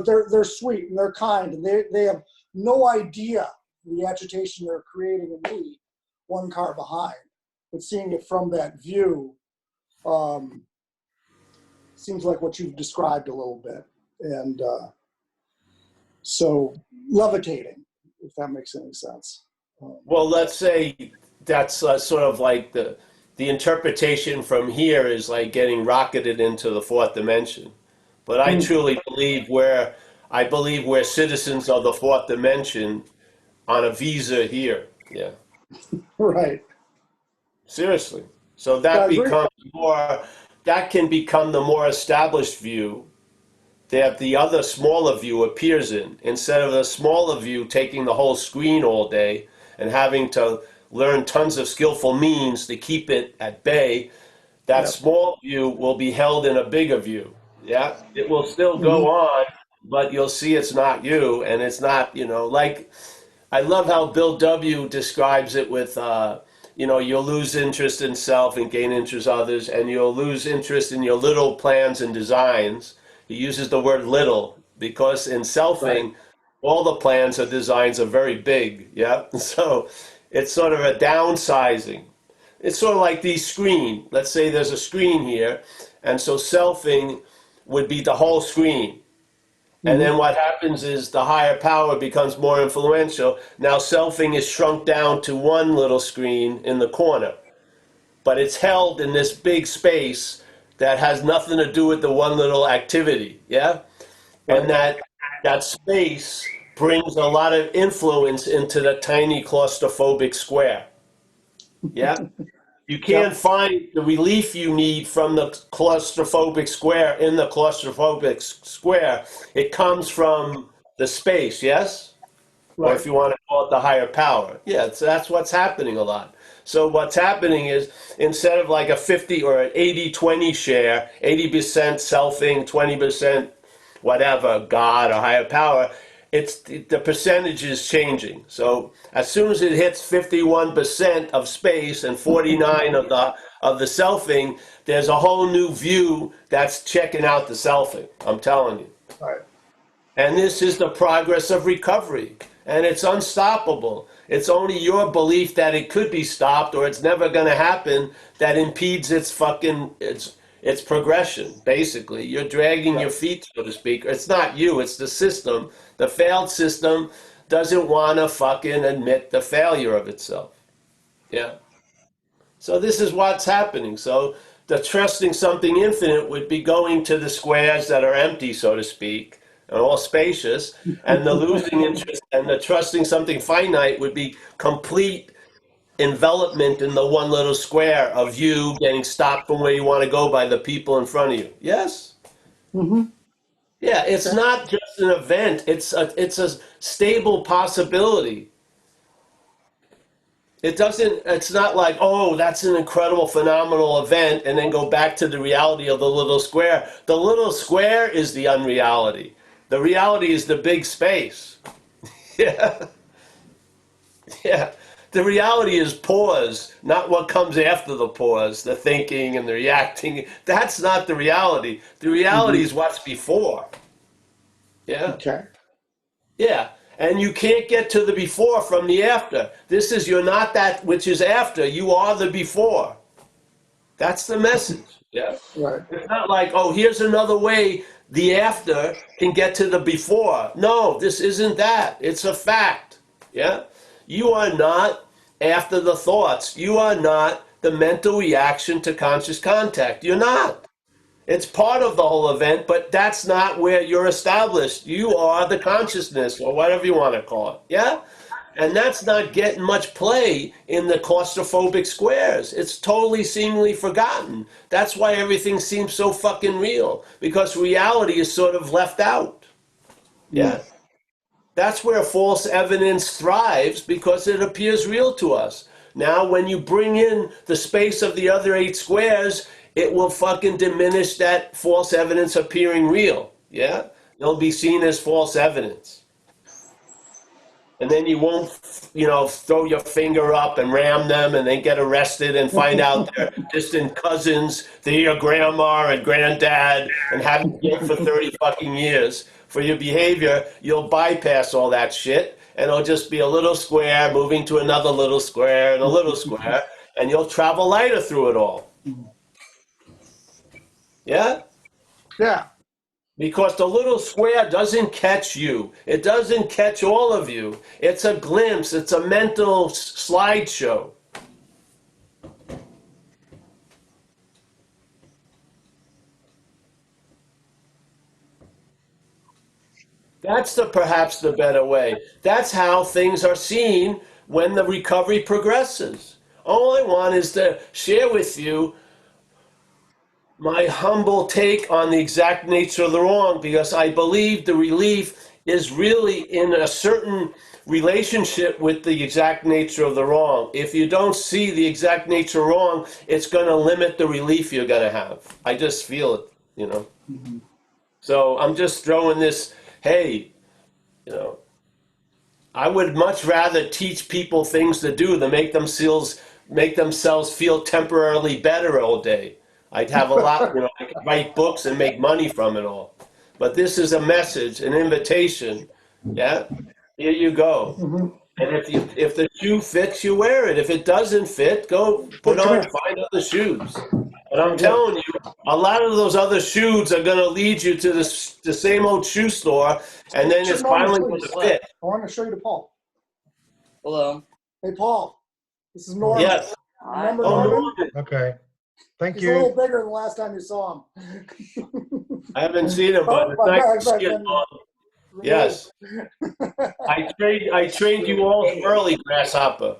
Speaker 5: they're sweet and they're kind, and they have no idea the agitation they're creating in me, one car behind. But seeing it from that view seems like what you've described a little bit. And so levitating, if that makes any sense.
Speaker 1: Well, let's say that's sort of like the interpretation from here is like getting rocketed into the fourth dimension. But I truly believe we're citizens of the fourth dimension on a visa here. Yeah.
Speaker 5: Right.
Speaker 1: Seriously. So that can become the more established view that the other smaller view appears in, instead of the smaller view taking the whole screen all day and having to learn tons of skillful means to keep it at bay. that
Speaker 5: Yep.
Speaker 1: small view will be held in a bigger view. Yeah, it will still go on, but you'll see it's not you, and it's not, like, I love how Bill W. describes it with, you'll lose interest in self and gain interest in others, and you'll lose interest in your little plans and designs. He uses the word little because in selfing, all the plans or designs are very big. Yeah, so it's sort of a downsizing. It's sort of like the screen. Let's say there's a screen here, and so selfing would be the whole screen. And then what happens is the higher power becomes more influential. Now selfing is shrunk down to one little screen in the corner, but it's held in this big space that has nothing to do with the one little activity. Yeah, and that space brings a lot of influence into the tiny claustrophobic square. Yeah. You can't find the relief you need from the claustrophobic square in the claustrophobic square. It comes from the space, yes? Or if you want to call it the higher power. Yeah, so that's what's happening a lot. So what's happening is instead of like a 50 or an 80-20 share, 80% selfing, 20% whatever, God or higher power, the percentage is changing. So as soon as it hits 51% of space and 49 of the selfing, there's a whole new view that's checking out the selfing. I'm telling you.
Speaker 5: Right.
Speaker 1: And this is the progress of recovery. And it's unstoppable. It's only your belief that it could be stopped or it's never going to happen that impedes its progression, basically. You're dragging your feet, so to speak. It's not you, it's the system. The failed system doesn't want to fucking admit the failure of itself. Yeah. So this is what's happening. So the trusting something infinite would be going to the squares that are empty, so to speak, and all spacious, and the losing interest and the trusting something finite would be complete envelopment in the one little square of you getting stopped from where you want to go by the people in front of you. Yes? Yeah, it's not just an event. It's a stable possibility. It's not like, oh, that's an incredible, phenomenal event, and then go back to the reality of the little square. The little square is the unreality. The reality is the big space. Yeah. Yeah. The reality is pause, not what comes after the pause, the thinking and the reacting. That's not the reality. The reality is what's before. Yeah.
Speaker 5: Okay.
Speaker 1: Yeah. And you can't get to the before from the after. You're not that which is after. You are the before. That's the message. Yeah.
Speaker 5: Right.
Speaker 1: It's not like, oh, here's another way the after can get to the before. No, this isn't that. It's a fact. Yeah. You are not after the thoughts. You are not the mental reaction to conscious contact. You're not. It's part of the whole event, but that's not where you're established. You are the consciousness, or whatever you want to call it. Yeah? And that's not getting much play in the claustrophobic squares. It's totally seemingly forgotten. That's why everything seems so fucking real, because reality is sort of left out. Yeah. That's where false evidence thrives, because it appears real to us. Now, when you bring in the space of the other 8 squares, it will fucking diminish that false evidence appearing real. Yeah? It'll be seen as false evidence. And then you won't, throw your finger up and ram them and then get arrested and find out they're distant cousins, they're your grandma and granddad, and haven't been for 30 fucking years. For your behavior, you'll bypass all that shit, and it'll just be a little square moving to another little square and a little square, and you'll travel lighter through it all. Yeah?
Speaker 5: Yeah.
Speaker 1: Because the little square doesn't catch you. It doesn't catch all of you. It's a glimpse. It's a mental slideshow. That's perhaps the better way. That's how things are seen when the recovery progresses. All I want is to share with you my humble take on the exact nature of the wrong, because I believe the relief is really in a certain relationship with the exact nature of the wrong. If you don't see the exact nature wrong, it's going to limit the relief you're going to have. I just feel it, you know. So I'm just throwing this, hey, you know, I would much rather teach people things to do than make themselves feel temporarily better all day. I'd have a lot, you know, I could write books and make money from it all. But this is a message, an invitation. Yeah, here you go.
Speaker 5: Mhm.
Speaker 1: And if the shoe fits, you wear it. If it doesn't fit, go put
Speaker 5: Come
Speaker 1: on,
Speaker 5: here.
Speaker 1: find other shoes. But I'm
Speaker 5: Right here.
Speaker 1: telling you, a lot of those other shoes are going to lead you to the same old shoe store, and then it's
Speaker 5: Norman,
Speaker 1: finally going
Speaker 5: please.
Speaker 1: to fit.
Speaker 5: I want to show you to Paul.
Speaker 3: Hello.
Speaker 5: Hey, Paul. This is Norman.
Speaker 1: Yes.
Speaker 5: Remember
Speaker 1: Oh,
Speaker 5: Norman?
Speaker 1: Norman.
Speaker 2: Okay. Thank
Speaker 5: He's a little
Speaker 2: you.
Speaker 5: bigger than the last time you saw him.
Speaker 1: I haven't seen him, but it's nice to see him. Yes. I trained you all early, Grasshopper.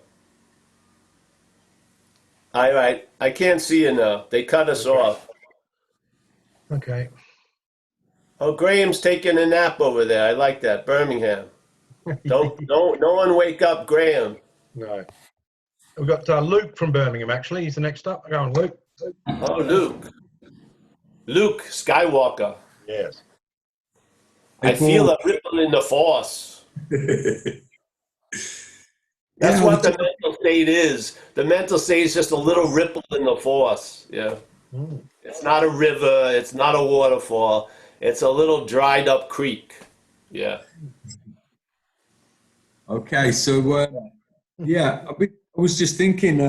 Speaker 1: All right. I can't see you now. They cut us off.
Speaker 2: Okay.
Speaker 1: Oh, Graham's taking a nap over there. I like that. Birmingham. No one wake up Graham.
Speaker 2: No. We've got Luke from Birmingham, actually. He's the next up. Go on, Luke.
Speaker 1: Oh, Luke Skywalker.
Speaker 2: Yes.
Speaker 1: I feel a ripple in the force. That's what the mental state is. The mental state is just a little ripple in the force. Yeah.
Speaker 2: Mm.
Speaker 1: It's not a river. It's not a waterfall. It's a little dried up creek. Yeah.
Speaker 6: Okay, so yeah, I was just thinking.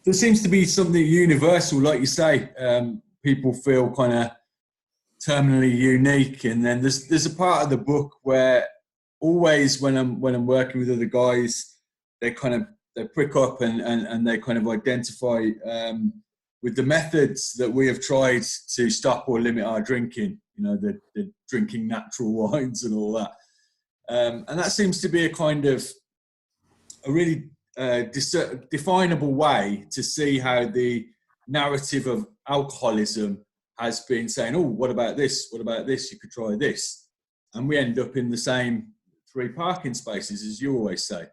Speaker 6: There seems to be something universal, like you say. People feel kind of terminally unique, and then there's a part of the book where always when I'm working with other guys, they prick up and they kind of identify with the methods that we have tried to stop or limit our drinking. You know, the drinking natural wines and all that. And that seems to be a kind of a really definable way to see how the narrative of alcoholism has been saying, oh, what about this? What about this? You could try this. And we end up in the same 3 parking spaces, as you always say.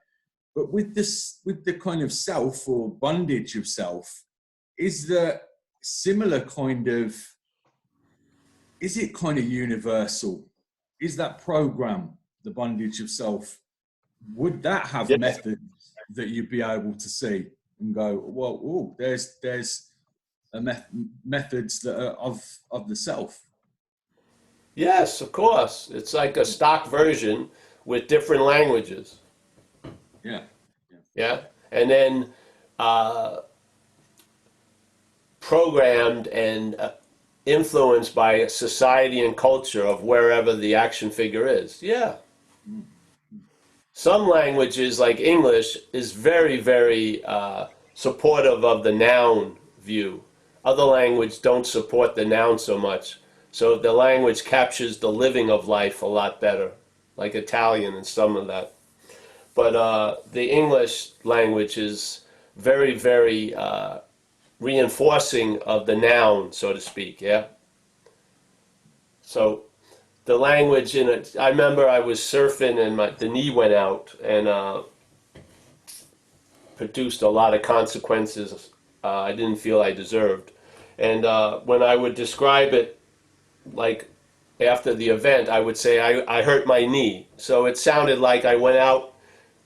Speaker 6: But with the kind of self or bondage of self, is there similar kind of, is it kind of universal? Is that program, the bondage of self, would that have methods that you'd be able to see and go, well, oh, there's methods that are of the self?
Speaker 1: Yes, of course. It's like a stock version with different languages.
Speaker 6: Yeah.
Speaker 1: Yeah. And then programmed and influenced by society and culture of wherever the action figure is. Yeah. Some languages, like English, is very, very supportive of the noun view. Other languages don't support the noun so much. So the language captures the living of life a lot better, like Italian and some of that. But the English language is very, very reinforcing of the noun, so to speak, yeah? So the language in it, I remember I was surfing and the knee went out and produced a lot of consequences I didn't feel I deserved. And when I would describe it, like after the event, I would say I hurt my knee. So it sounded like I went out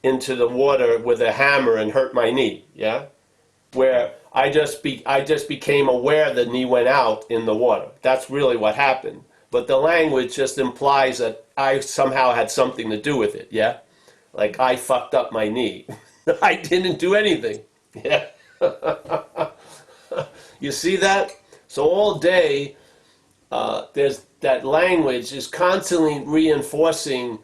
Speaker 1: into the water with a hammer and hurt my knee, yeah? Where I just became aware the knee went out in the water. That's really what happened. But the language just implies that I somehow had something to do with it, yeah? Like I fucked up my knee. I didn't do anything, yeah? You see that? So all day, there's that language is constantly reinforcing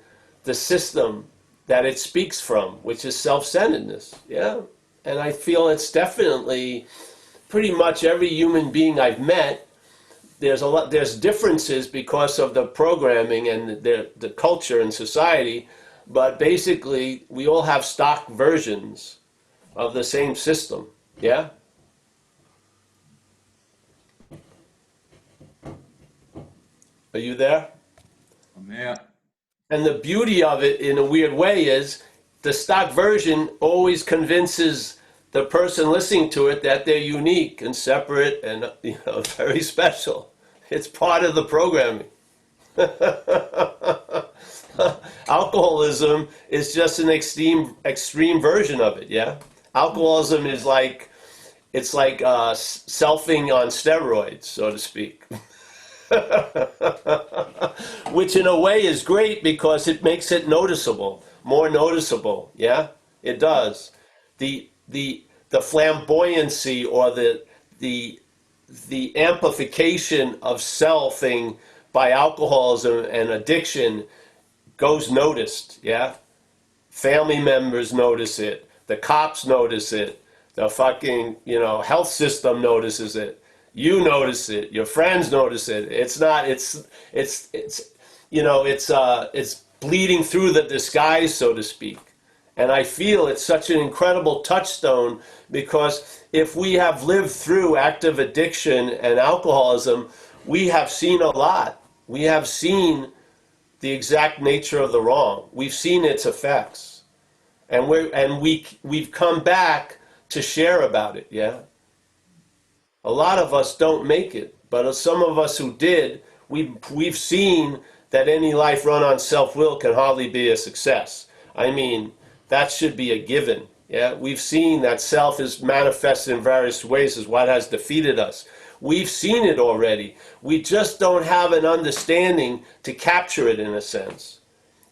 Speaker 1: the system that it speaks from, which is self-centeredness, yeah? And I feel it's definitely pretty much every human being I've met, there's differences because of the programming and the culture and society, but basically we all have stock versions of the same system, yeah? Are you there?
Speaker 6: Yeah.
Speaker 1: And the beauty of it, in a weird way, is the stock version always convinces the person listening to it that they're unique and separate and very special. It's part of the programming. Alcoholism is just an extreme version of it. Yeah, alcoholism is like selfing on steroids, so to speak. Which in a way is great because it makes it noticeable, more noticeable. Yeah, it does. The flamboyancy or the amplification of selfing by alcoholism and addiction goes noticed. Yeah, family members notice it, the cops notice it, the fucking health system notices it. You notice it. Your friends notice it. It's not. It's bleeding through the disguise, so to speak. And I feel it's such an incredible touchstone because if we have lived through active addiction and alcoholism, we have seen a lot. We have seen the exact nature of the wrong. We've seen its effects, and we've come back to share about it. Yeah. A lot of us don't make it, but some of us who did, we've seen that any life run on self-will can hardly be a success. I mean, that should be a given. Yeah, we've seen that self is manifested in various ways as what has defeated us. We've seen it already. We just don't have an understanding to capture it in a sense.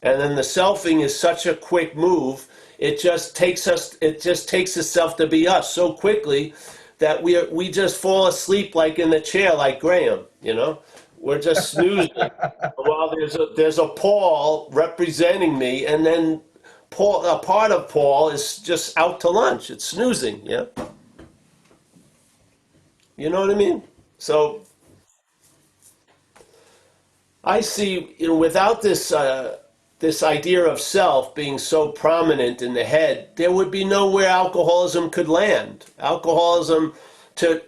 Speaker 1: And then the selfing is such a quick move. It just takes itself to be us so quickly that we just fall asleep like in the chair, like Graham. We're just snoozing. Well, there's a Paul representing me, and then a part of Paul is just out to lunch. It's snoozing. Yeah. You know what I mean? So I see, without this idea of self being so prominent in the head, there would be nowhere alcoholism could land. Alcoholism, to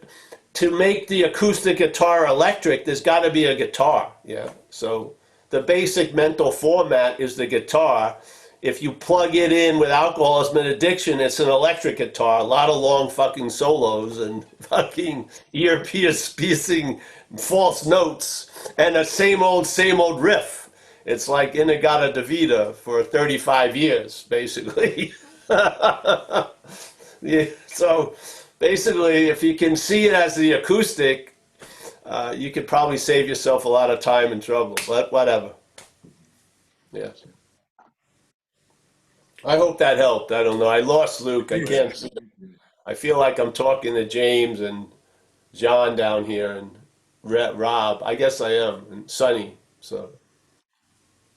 Speaker 1: make the acoustic guitar electric, there's got to be a guitar. Yeah. So the basic mental format is the guitar. If you plug it in with alcoholism and addiction, it's an electric guitar, a lot of long fucking solos and fucking ear-piercing false notes and a same old riff. It's like Inagata Davida for 35 years, basically. Yeah, so basically, if you can see it as the acoustic, you could probably save yourself a lot of time and trouble, but whatever. Yeah. I hope that helped. I don't know. I lost Luke. I can't see him. I feel like I'm talking to James and John down here and Rob. I guess I am. And Sonny. So.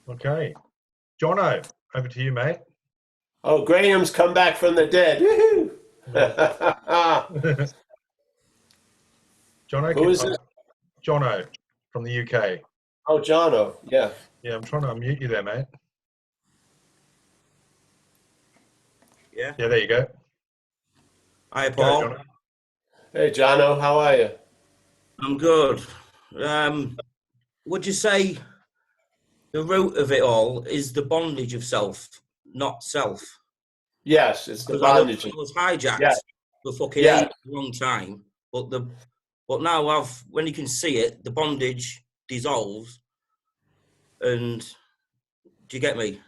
Speaker 2: Okay. Jono, over to you, mate.
Speaker 1: Oh, Graham's come back from the dead. Woohoo!
Speaker 2: Jono,
Speaker 1: Who is it?
Speaker 2: Jono from the UK.
Speaker 1: Oh, Jono. Yeah.
Speaker 2: Yeah, I'm trying to unmute you there, mate.
Speaker 7: Yeah.
Speaker 2: Yeah, there you go.
Speaker 7: Hi,
Speaker 2: Go,
Speaker 7: Paul.
Speaker 2: Jono.
Speaker 1: Hey, Jono. How are you?
Speaker 7: I'm good. Would you say the root of it all is the bondage of self, not self?
Speaker 1: Yes, it's the
Speaker 7: Because I
Speaker 1: bondage.
Speaker 7: was hijacked
Speaker 1: Yeah.
Speaker 7: for fucking
Speaker 1: Yeah.
Speaker 7: a long time, but now when you can see it, the bondage dissolves. And do you get me?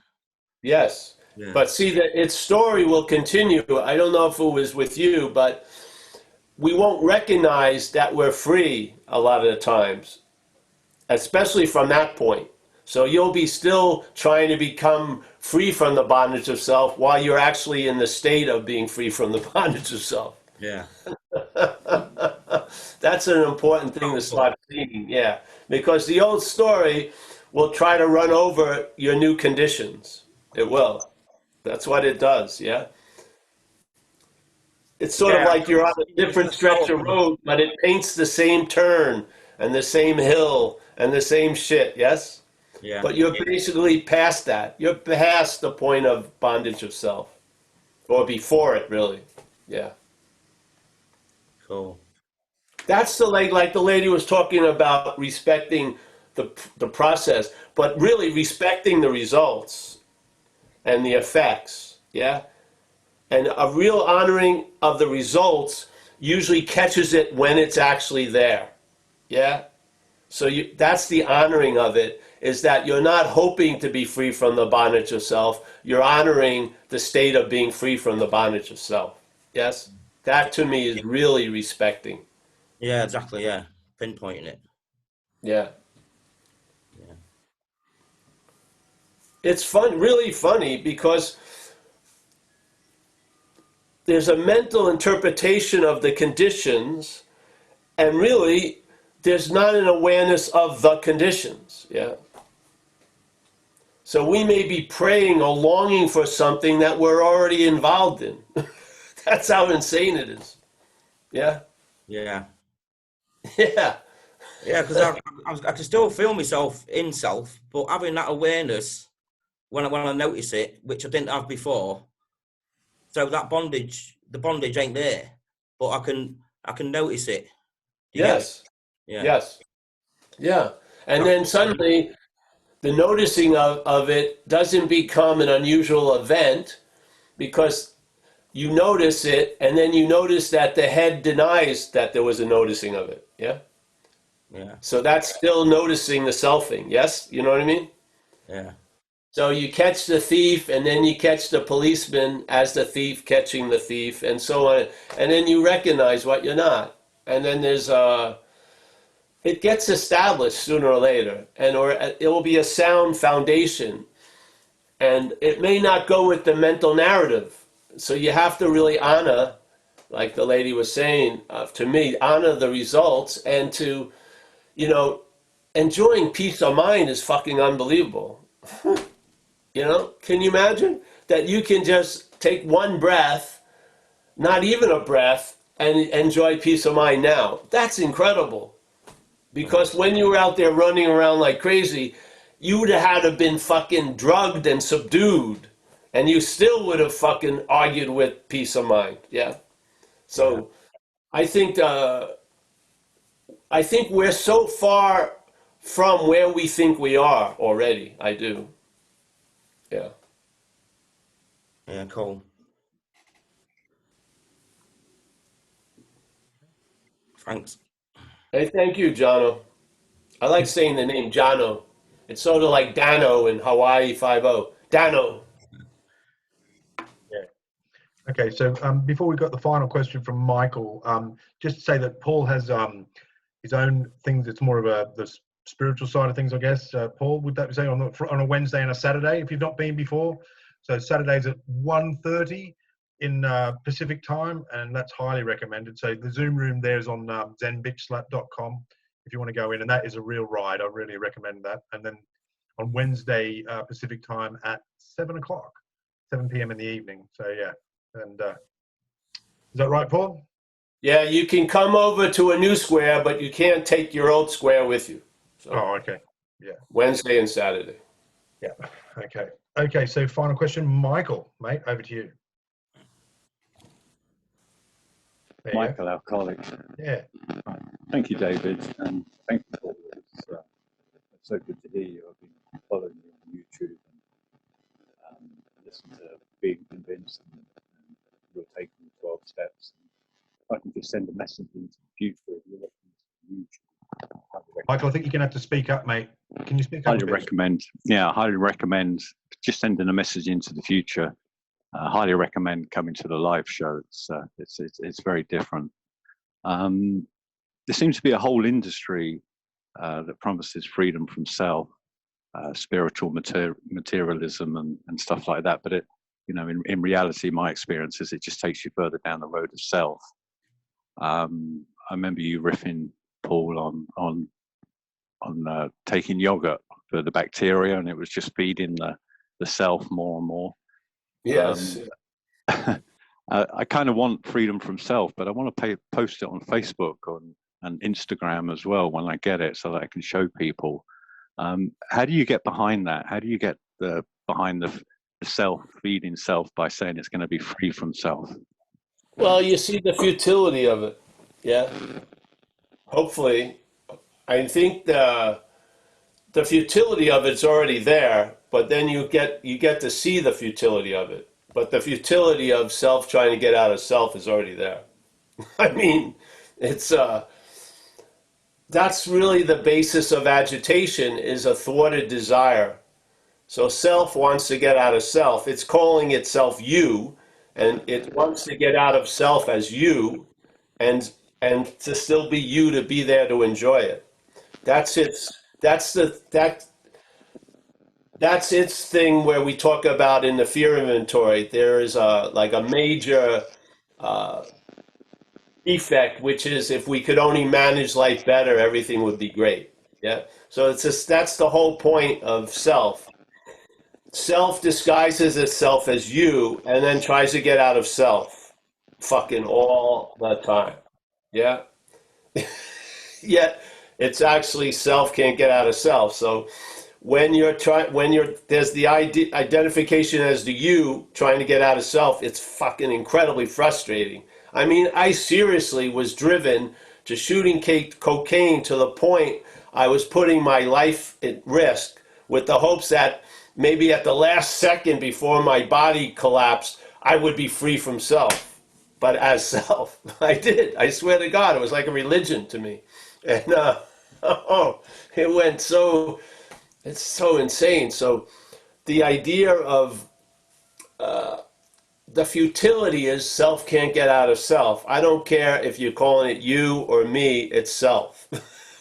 Speaker 1: Yes.
Speaker 7: Yeah.
Speaker 1: But see that its story will continue. I don't know if it was with you, but we won't recognize that we're free a lot of the times, especially from that point. So you'll be still trying to become free from the bondage of self while you're actually in the state of being free from the bondage of self.
Speaker 7: Yeah.
Speaker 1: That's an important thing to start seeing, yeah. Because the old story will try to run over your new conditions. It will. That's what it does, yeah. It's sort of like you're on a different stretch of road, but it paints the same turn and the same hill and the same shit, yes?
Speaker 7: Yeah.
Speaker 1: But you're basically past that. You're past the point of bondage of self. Or before it, really. Yeah.
Speaker 7: Cool.
Speaker 1: That's like the lady was talking about respecting the process, but really respecting the results and the effects, yeah? And a real honoring of the results usually catches it when it's actually there, yeah? So that's the honoring of it, is that you're not hoping to be free from the bondage of self, you're honoring the state of being free from the bondage of self, yes? That to me is really respecting.
Speaker 7: Yeah, exactly. Yeah, pinpointing it.
Speaker 1: Yeah.
Speaker 7: Yeah.
Speaker 1: It's fun, really funny, because there's a mental interpretation of the conditions, and really there's not an awareness of the conditions. Yeah. So we may be praying or longing for something that we're already involved in. That's how insane it is. Yeah.
Speaker 7: Yeah.
Speaker 1: Yeah.
Speaker 7: Yeah, because I can still feel myself in self, but having that awareness when I notice it, which I didn't have before. So that the bondage ain't there, but I can notice it. Do you get me?
Speaker 1: Yes.
Speaker 7: Yeah.
Speaker 1: Yes. Yeah. And then suddenly the noticing of it doesn't become an unusual event, because you notice it, and then you notice that the head denies that there was a noticing of it. Yeah.
Speaker 7: Yeah.
Speaker 1: So that's still noticing the selfing. Yes. You know what I mean?
Speaker 7: Yeah.
Speaker 1: So you catch the thief, and then you catch the policeman as the thief catching the thief, and so on. And then you recognize what you're not. And then there's it gets established sooner or later, or it will be a sound foundation. And it may not go with the mental narrative. So you have to really honor, like the lady was saying, to me, honor the results, and to, enjoying peace of mind is fucking unbelievable. Can you imagine that you can just take one breath, not even a breath, and enjoy peace of mind now? That's incredible. Because when you were out there running around like crazy, you would have had to been fucking drugged and subdued, and you still would have fucking argued with peace of mind. Yeah. So I think we're so far from where we think we are already. I do. Yeah.
Speaker 7: Yeah. Cool. Thanks.
Speaker 1: Hey, thank you, Jono. I like saying the name Jono. It's sort of like Dano in Hawaii 5-0. Dano.
Speaker 2: Okay, so before we got the final question from Michael, just to say that Paul has his own things. It's more of the spiritual side of things, I guess. Paul, would that be saying on a Wednesday and a Saturday if you've not been before? So Saturdays at 1:30 in Pacific time, and that's highly recommended. So the Zoom room there is on zenbitchslap.com if you want to go in, and that is a real ride. I really recommend that. And then on Wednesday Pacific time at 7 p.m. in the evening. So yeah. And is that right, Paul?
Speaker 1: Yeah, you can come over to a new square, but you can't take your old square with you. So
Speaker 2: okay. Yeah.
Speaker 1: Wednesday and Saturday.
Speaker 2: Yeah. Okay. Okay. So final question, Michael, mate, over to you.
Speaker 8: Michael, our colleague.
Speaker 2: Yeah.
Speaker 8: Thank you, David, and thank you for this. It's so good to hear you. I've been following you on YouTube and listen to Being Convinced, and you're taking the 12 steps. If I can just send a message into the future, if you're looking to YouTube.
Speaker 2: Michael, I think you're going to have to speak up, mate. Can you speak up?
Speaker 8: Highly recommend just sending a message into the future. Highly recommend coming to the live show. It's very different. There seems to be a whole industry that promises freedom from self, spiritual materialism and stuff like that. But in reality, my experience is it just takes you further down the road of self. I remember you riffing, Paul, on taking yogurt for the bacteria, and it was just feeding the self more and more.
Speaker 1: Yes.
Speaker 8: I kind of want freedom from self, but I want to post it on Facebook and Instagram as well when I get it, so that I can show people. How do you get behind that? How do you get behind the self feeding self by saying it's going to be free from self?
Speaker 1: Well, you see the futility of it. Yeah. Hopefully, I think the futility of it's already there, but then you get to see the futility of it. But the futility of self trying to get out of self is already there. I mean, it's that's really the basis of agitation, is a thwarted desire. So self wants to get out of self. It's calling itself you, and it wants to get out of self as you, and to still be you, to be there to enjoy it. That's its that's its thing where we talk about in the fear inventory. There is like a major defect, which is if we could only manage life better, everything would be great. Yeah. So it's just, that's the whole point of self. Self disguises itself as you and then tries to get out of self fucking all the time. Yeah. Yet it's actually self can't get out of self. So when there's the identification as the you trying to get out of self, it's fucking incredibly frustrating. I mean, I seriously was driven to shooting cocaine to the point I was putting my life at risk with the hopes that maybe at the last second before my body collapsed, I would be free from self. But as self, I did. I swear to God, it was like a religion to me. And it went so, it's so insane. So the idea of the futility is self can't get out of self. I don't care if you're calling it you or me, it's self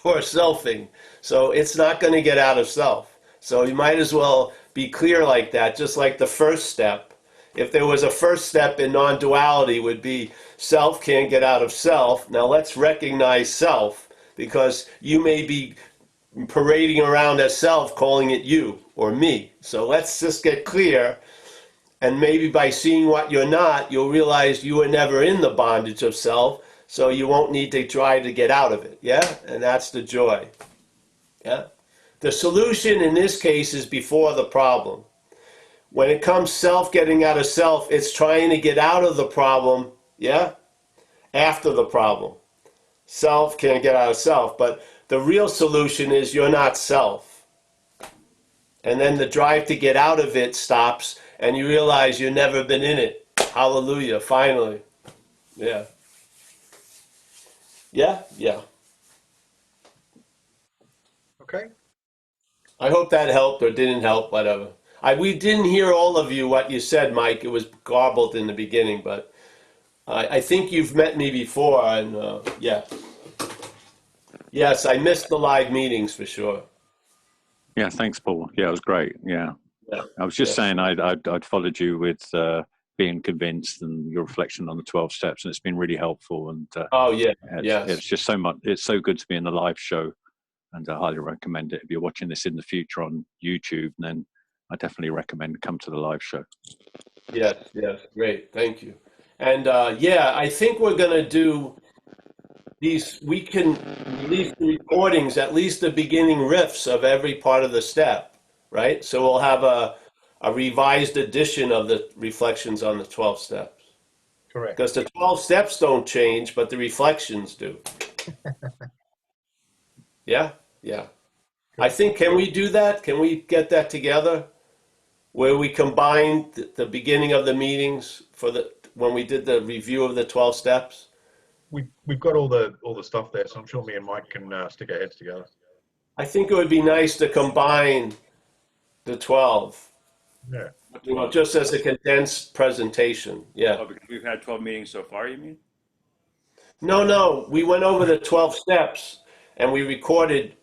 Speaker 1: or selfing. So it's not going to get out of self. So you might as well be clear like that, just like the first step. If there was a first step in non-duality, would be self can't get out of self. Now let's recognize self, because you may be parading around as self, calling it you or me. So let's just get clear. And maybe by seeing what you're not, you'll realize you were never in the bondage of self, so you won't need to try to get out of it. Yeah? And that's the joy. Yeah? The solution in this case is before the problem. When it comes self getting out of self, it's trying to get out of the problem, yeah? After the problem. Self can't get out of self, but the real solution is you're not self. And then the drive to get out of it stops, and you realize you've never been in it. Hallelujah, finally. Yeah. Yeah? Yeah.
Speaker 2: Okay.
Speaker 1: I hope that helped or didn't help, whatever. We didn't hear all of you, what you said, Mike. It was garbled in the beginning, but I think you've met me before, and yeah. Yes, I missed the live meetings for sure.
Speaker 8: Yeah, thanks, Paul. Yeah, it was great. Yeah.
Speaker 1: Yeah.
Speaker 8: I was just saying I'd followed you with being convinced and your reflection on the 12 steps, and it's been really helpful. And
Speaker 1: oh yeah,
Speaker 8: it's just so much. It's so good to be in the live show, and I highly recommend it. If you're watching this in the future on YouTube, then I definitely recommend come to the live show.
Speaker 1: Yes, great, thank you. And yeah, I think we're gonna do these. We can release the recordings, at least the beginning riffs of every part of the step, right? So we'll have a revised edition of the reflections on the 12 steps.
Speaker 2: Correct.
Speaker 1: Because the 12 steps don't change, but the reflections do. Yeah. I think, can we do that? Can we get that together? Where we combine the beginning of the meetings when we did the review of the 12 steps?
Speaker 2: We've got all the stuff there, so I'm sure me and Mike can stick our heads together.
Speaker 1: I think it would be nice to combine the 12.
Speaker 2: Yeah.
Speaker 1: Just as a condensed presentation. Yeah.
Speaker 9: Oh, because we've had 12 meetings so far, you mean?
Speaker 1: No. We went over the 12 steps and we recorded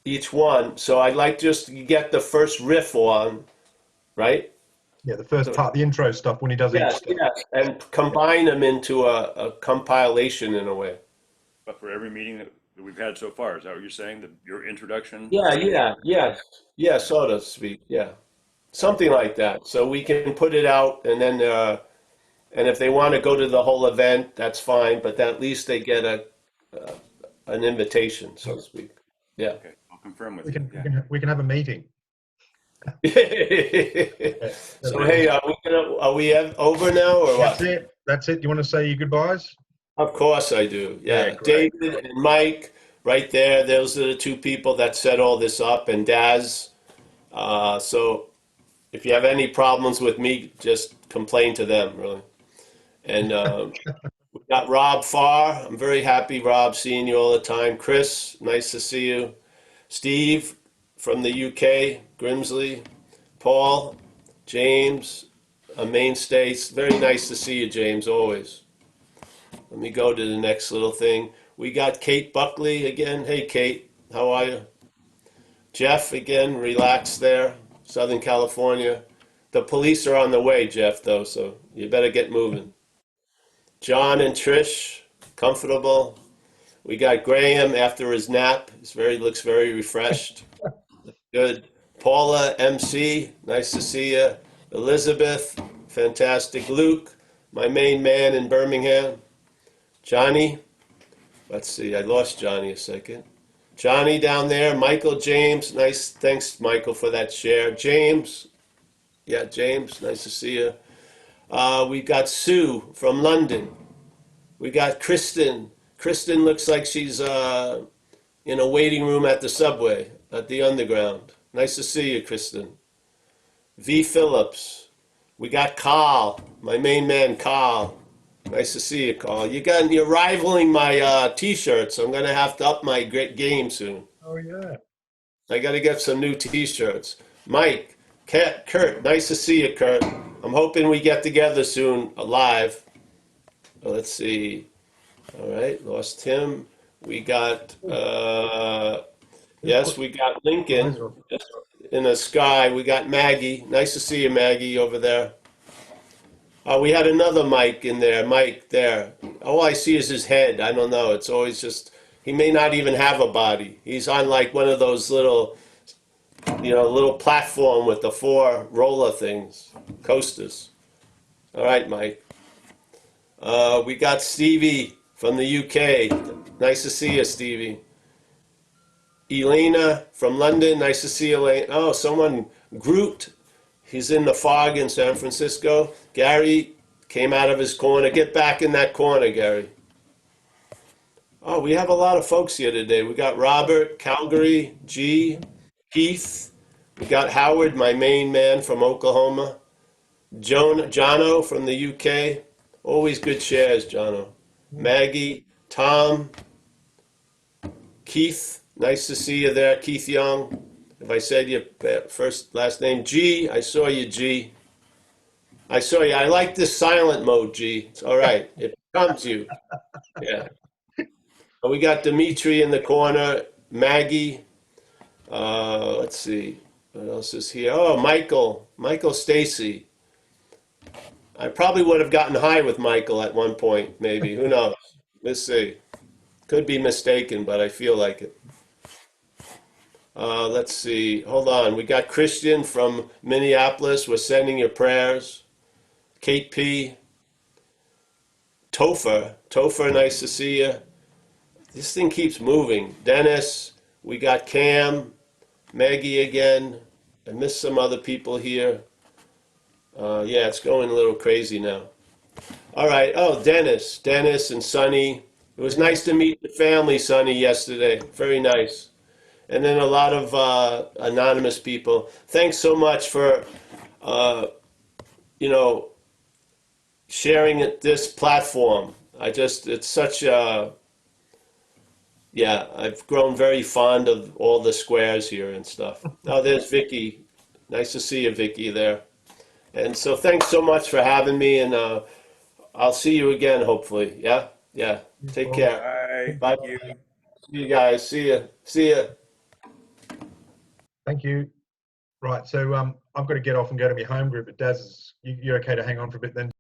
Speaker 1: each one. So I'd like just to get the first riff on, right?
Speaker 2: Yeah, the first part, the intro stuff when he does each step.
Speaker 1: Yes, and combine them into a compilation in a way.
Speaker 9: But for every meeting that we've had so far, is that what you're saying? Your introduction?
Speaker 1: Yeah, so to speak, yeah. Something like that. So we can put it out, and then, and if they want to go to the whole event, that's fine, but at least they get an invitation, so to speak. Yeah.
Speaker 9: Okay, I'll confirm with
Speaker 2: We
Speaker 9: you.
Speaker 2: can have a meeting.
Speaker 1: So hey, are we over now or what?
Speaker 2: That's it. You want to say your goodbyes?
Speaker 1: Of course I do. Yeah,
Speaker 2: great.
Speaker 1: David and Mike, right there. Those are the two people that set all this up, and Daz. So if you have any problems with me, just complain to them, really. And we got Rob Farr. I'm very happy, Rob, seeing you all the time. Chris, nice to see you. Steve from the UK, Grimsley. Paul, James, a mainstay. It's very nice to see you, James, always. Let me go to the next little thing. We got Kate Buckley again. Hey, Kate, how are you? Jeff again, relax there, Southern California. The police are on the way, Jeff, though, so you better get moving. John and Trish, comfortable. We got Graham after his nap. Looks very refreshed. Good. Paula, MC, nice to see you. Elizabeth, fantastic. Luke, my main man in Birmingham. Johnny, let's see, I lost Johnny a second. Johnny down there. Michael, James, nice. Thanks, Michael, for that share. James, yeah, James, nice to see you. We got Sue from London. We got Kristen. Kristen looks like she's in a waiting room at the subway, at the underground. Nice to see you, Kristen. V. Phillips. We got Carl, my main man, Carl. Nice to see you, Carl. You're rivaling my T-shirts. I'm gonna have to up my game soon.
Speaker 2: Oh yeah.
Speaker 1: I got to get some new T-shirts. Mike, Kurt, nice to see you, Kurt. I'm hoping we get together soon, live. Let's see. All right, lost him. We got, yes, we got Lincoln in the sky. We got Maggie. Nice to see you, Maggie, over there. We had another Mike in there. Mike there. All I see is his head. I don't know. It's always just, he may not even have a body. He's on like one of those little, little platform with the 4 roller things, coasters. All right, Mike. We got Stevie from the UK. Nice to see you, Stevie. Elena from London. Nice to see you, Elena. Oh, someone, Groot. He's in the fog in San Francisco. Gary came out of his corner. Get back in that corner, Gary. Oh, we have a lot of folks here today. We got Robert, Calgary, G, Keith. We got Howard, my main man from Oklahoma. Jono from the UK. Always good shares, Jono. Maggie, Tom, Keith. Nice to see you there, Keith Young. If I said your last name, G, I saw you, G. I saw you. I like this silent mode, G. It's all right. It becomes you. Yeah. We got Dimitri in the corner, Maggie. Let's see. What else is here? Oh, Michael Stacy. I probably would have gotten high with Michael at one point, maybe. Who knows? Let's see. Could be mistaken, but I feel like it. Let's see. Hold on. We got Christian from Minneapolis. We're sending your prayers. Kate P. Topher, nice to see you. This thing keeps moving. Dennis. We got Cam. Maggie again. I missed some other people here. Yeah, it's going a little crazy now. All right. Oh, Dennis and Sonny. It was nice to meet the family, Sonny, yesterday. Very nice. And then a lot of anonymous people. Thanks so much for, sharing this platform. It's such a, I've grown very fond of all the squares here and stuff. Oh, there's Vicky. Nice to see you, Vicky, there. And so thanks so much for having me, and I'll see you again, hopefully. Yeah? Yeah. Take care.
Speaker 9: Bye.
Speaker 1: Bye.
Speaker 9: Thank you.
Speaker 1: See you guys. See ya.
Speaker 2: Thank you. Right, so I've got to get off and go to my home group. But Daz, you're okay to hang on for a bit then?